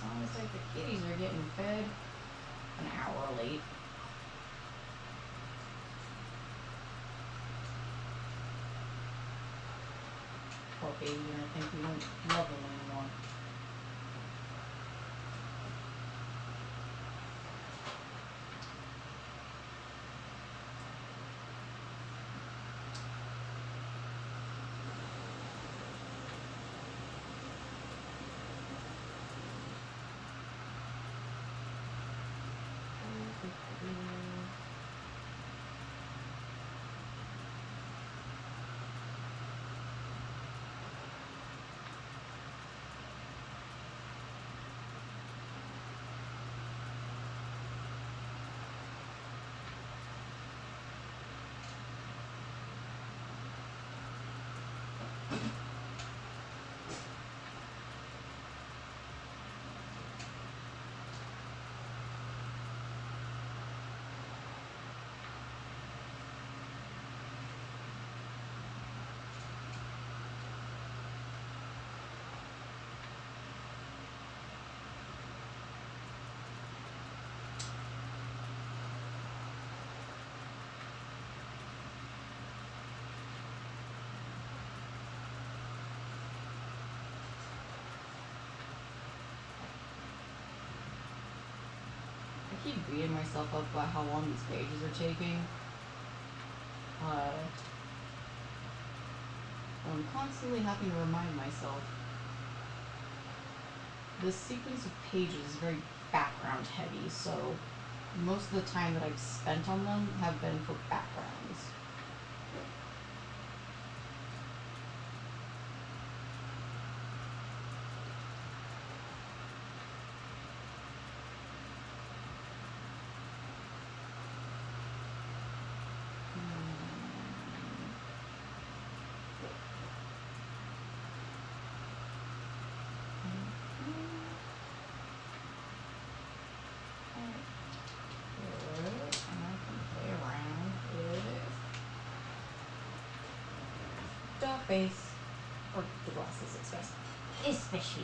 Sounds like the kitties are getting fed an hour late. Poor baby, I think we don't love them anymore. I keep beating myself up about how long these pages are taking. I'm constantly having to remind myself. This sequence of pages is very background heavy, so most of the time that I've spent on them have been for backgrounds. Face or the glasses, especially.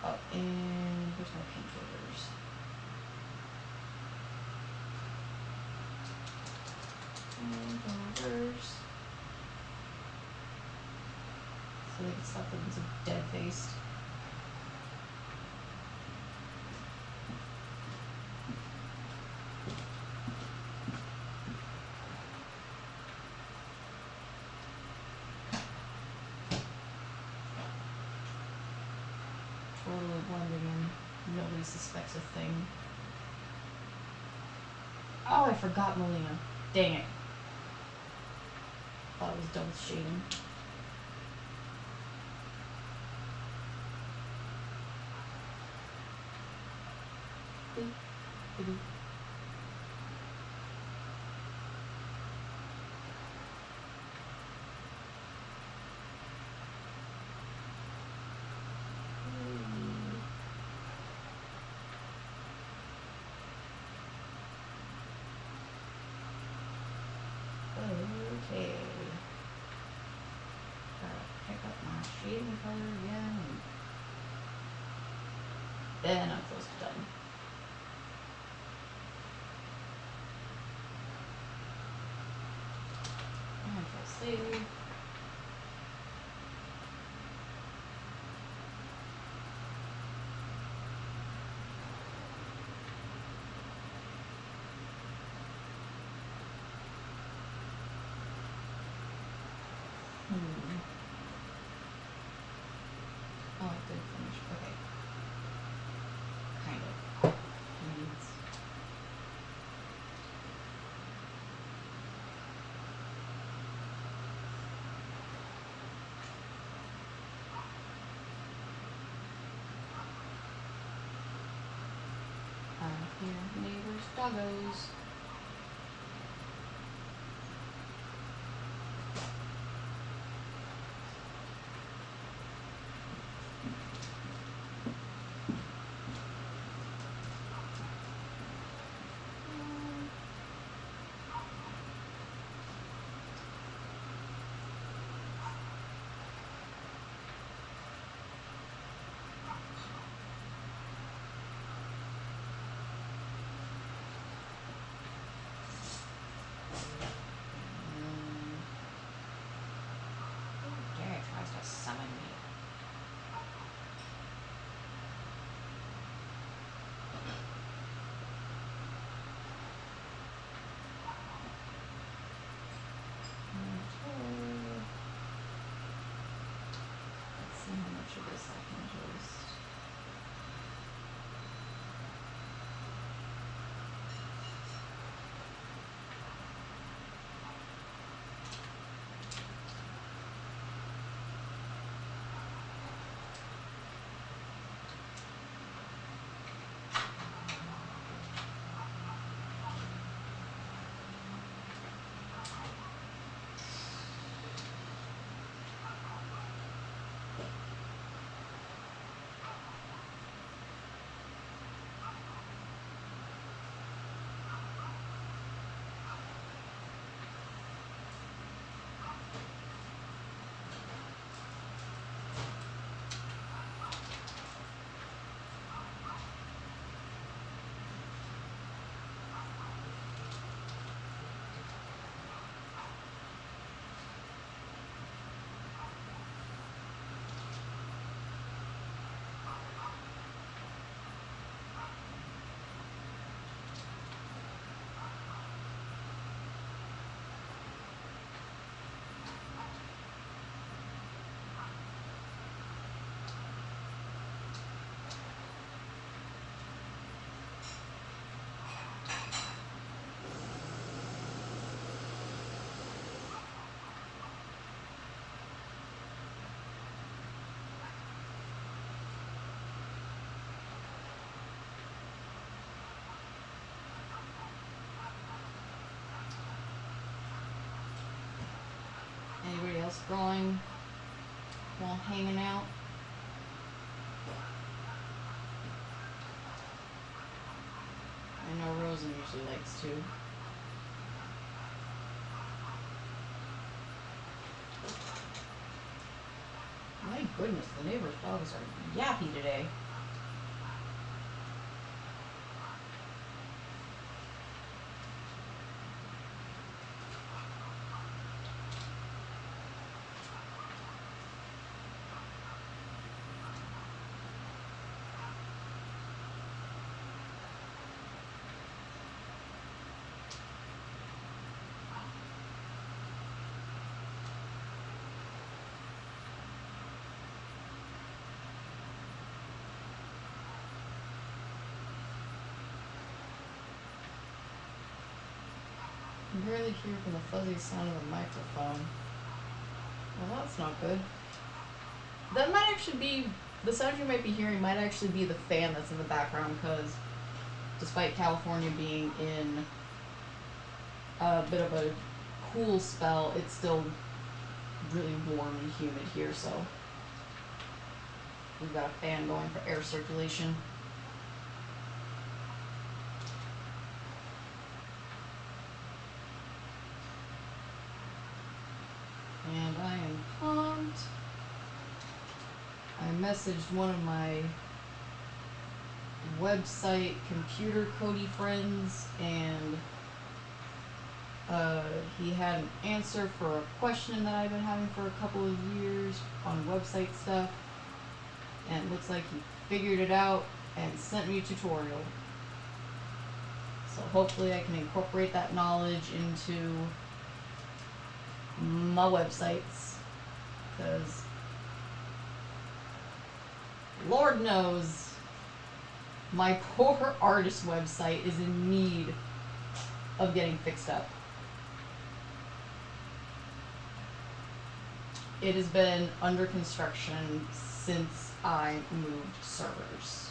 Oh, and where's my painkillers? Painkillers. So they can stop them so dead faced. Totally blending in. Nobody suspects a thing. Oh, I forgot Melina. Dang it. Thought it was done with shading. Okay. Gotta pick up my shading color again. Then I'm close to done. Control C. Oh, it did finish. Okay. Kind of. Needs. Here, neighbors, doggos. Derek tries to summon me. Let's see how much of this I can just. Anybody else drawing while hanging out? I know Rosen usually likes to. My goodness, the neighbor's dogs are yappy today. I can barely hear from the fuzzy sound of the microphone. Well, that's not good. That might actually be, the sound you might be hearing might actually be the fan that's in the background, because despite California being in a bit of a cool spell, it's still really warm and humid here, so we've got a fan going for air circulation. And I am pumped. I messaged one of my website computer codey friends, and he had an answer for a question that I've been having for a couple of years on website stuff, and it looks like he figured it out and sent me a tutorial. So hopefully I can incorporate that knowledge into my websites, because Lord knows my poor artist website is in need of getting fixed up. It has been under construction since I moved servers,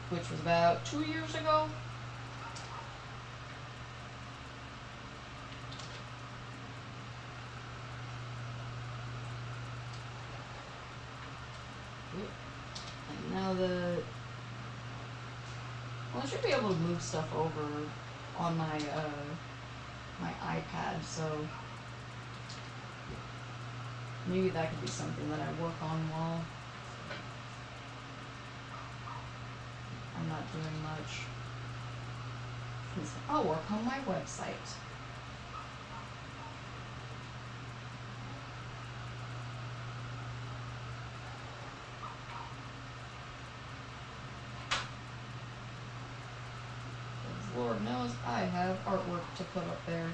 which was about 2 years ago. And now I should be able to move stuff over on my my iPad, so maybe that could be something that I work on while I'm not doing much. I'll work on my website. Lord knows I have artwork to put up there.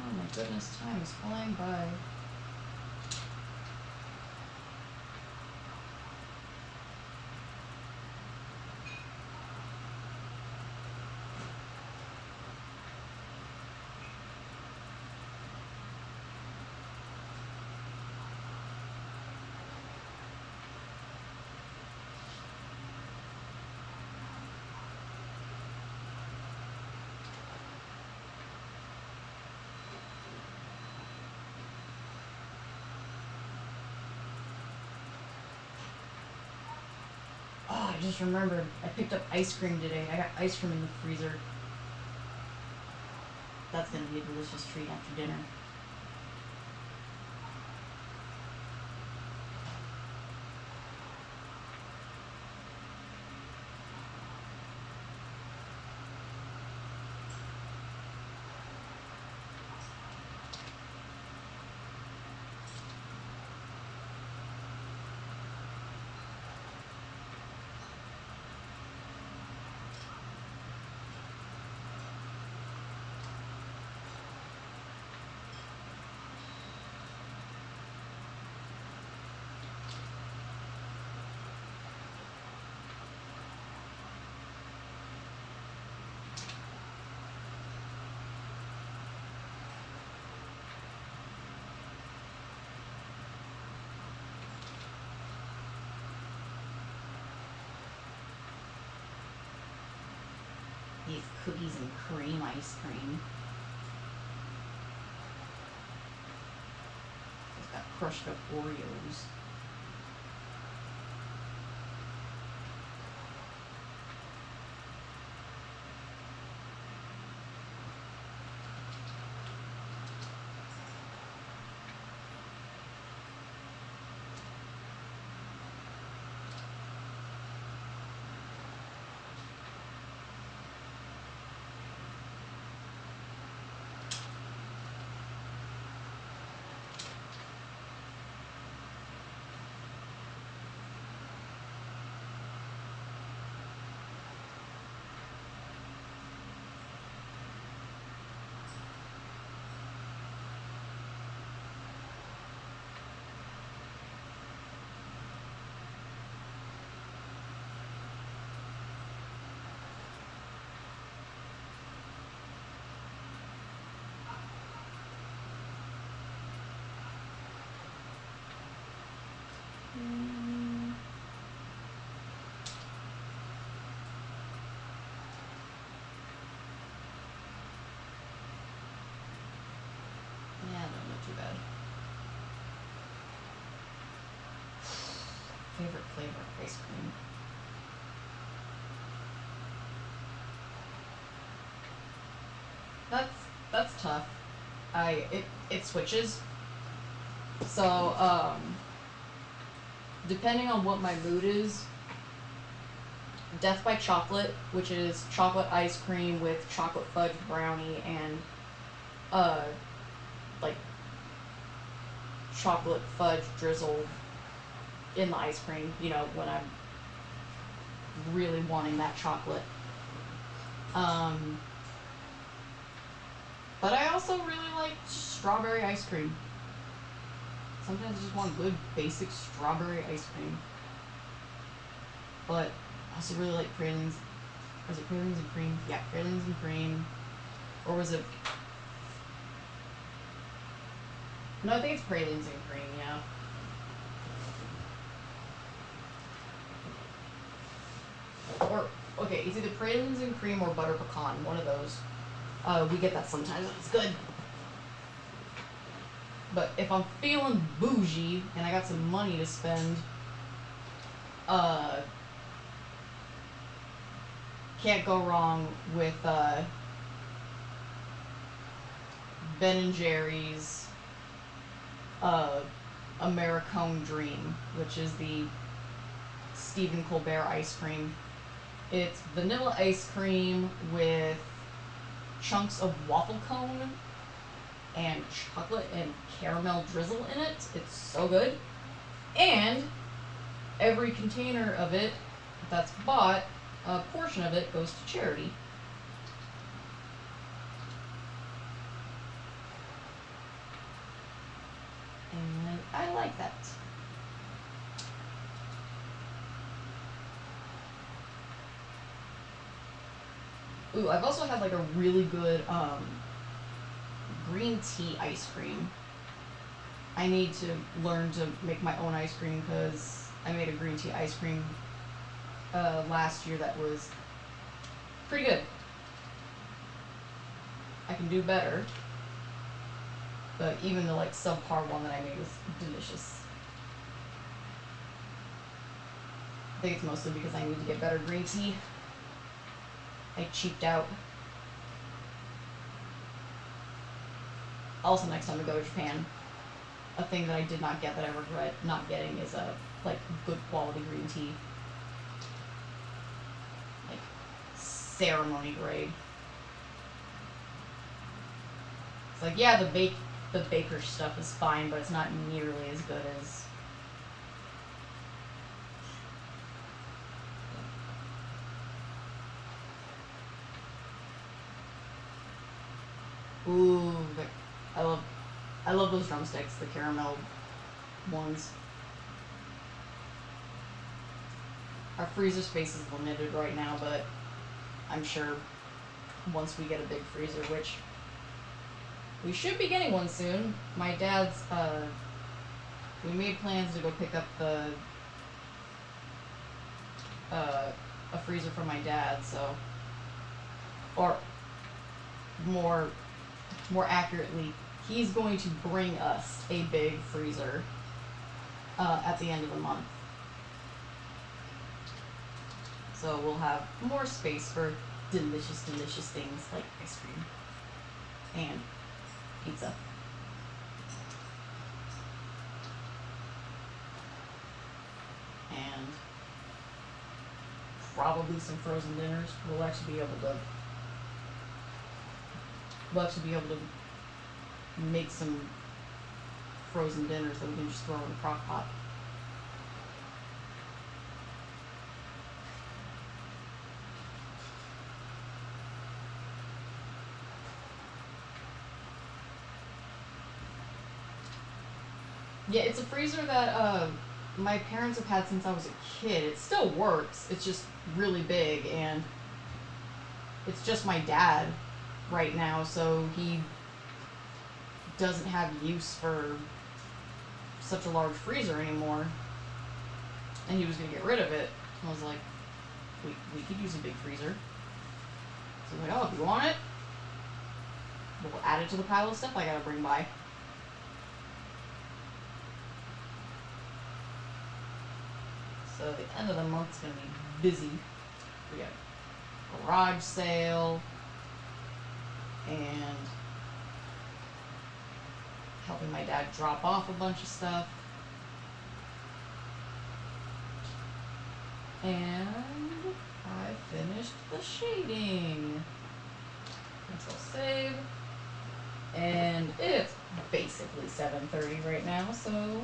Oh my goodness, time is flying by. Oh, I just remembered. I picked up ice cream today. I got ice cream in the freezer. That's gonna be a delicious treat after dinner. These cookies and cream ice cream. It's got crushed up Oreos. favorite flavor of ice cream. That's tough. It switches. So depending on what my mood is, Death by Chocolate, which is chocolate ice cream with chocolate fudge brownie and like chocolate fudge drizzled in the ice cream, you know, when I'm really wanting that chocolate. But I also really like strawberry ice cream. Sometimes I just want good basic strawberry ice cream. But I also really like pralines. Was it pralines and cream? Yeah, pralines and cream. Or was it... No, I think it's pralines and cream, yeah. Or, okay, it's either pralines and cream or butter pecan, one of those. We get that sometimes, and it's good. But if I'm feeling bougie and I got some money to spend, can't go wrong with Ben & Jerry's Americone Dream, which is the Stephen Colbert ice cream. It's vanilla ice cream with chunks of waffle cone and chocolate and caramel drizzle in it. It's so good. And every container of it that's bought, a portion of it goes to charity. And I like that. Ooh, I've also had like a really good green tea ice cream. I need to learn to make my own ice cream because I made a green tea ice cream last year that was pretty good. I can do better, but even the like subpar one that I made was delicious. I think it's mostly because I need to get better green tea. I cheaped out. Also, next time I go to Japan, a thing that I did not get that I regret not getting is a like good quality green tea, like ceremony grade. It's like, yeah, the baker stuff is fine, but it's not nearly as good as. Ooh, I love those drumsticks, the caramel ones. Our freezer space is limited right now, but I'm sure once we get a big freezer, which we should be getting one soon. My dad's, we made plans to go pick up a freezer for my dad, so, or more accurately, he's going to bring us a big freezer at the end of the month. So we'll have more space for delicious, delicious things like ice cream and pizza. And probably some frozen dinners. We'll actually be able to make some frozen dinners that we can just throw in the crock pot. Yeah, it's a freezer that my parents have had since I was a kid. It still works. It's just really big, and it's just my dad right now, so he doesn't have use for such a large freezer anymore. And he was going to get rid of it. I was like, we could use a big freezer. So I was like, oh, if you want it, we'll add it to the pile of stuff I gotta bring by. So the end of the month's gonna be busy. We got a garage sale and helping my dad drop off a bunch of stuff. And I finished the shading. Control save. And it's basically 7:30 right now, so.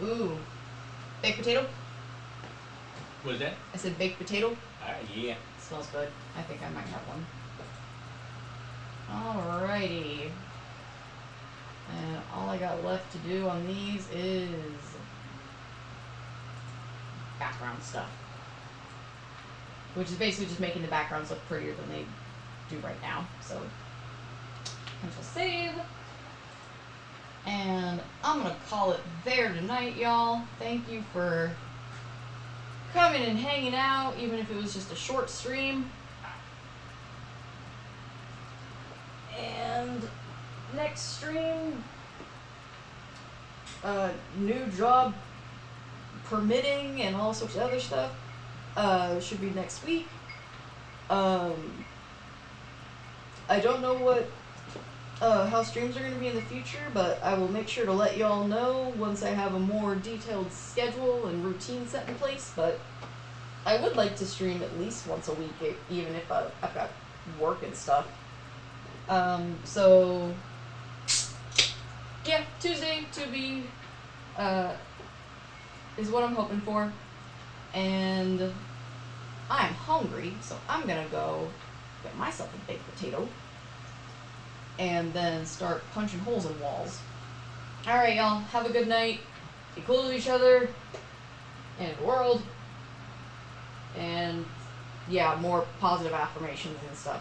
Ooh. Baked potato? What is that? I said baked potato. Yeah. Smells good. I think I might have one. Alrighty. And all I got left to do on these is background stuff. Which is basically just making the backgrounds look prettier than they do right now. So, Control save. And I'm gonna call it there tonight, y'all. Thank you for coming and hanging out, even if it was just a short stream. And next stream, new job permitting and all sorts of other stuff, should be next week. I don't know what how streams are going to be in the future, but I will make sure to let y'all know once I have a more detailed schedule and routine set in place. But I would like to stream at least once a week, even if I've got work and stuff. So yeah, Tuesday to be is what I'm hoping for, and I'm hungry, so I'm gonna go get myself a baked potato and then start punching holes in walls. Alright, y'all, have a good night. Be cool to each other and the world. And yeah, more positive affirmations and stuff.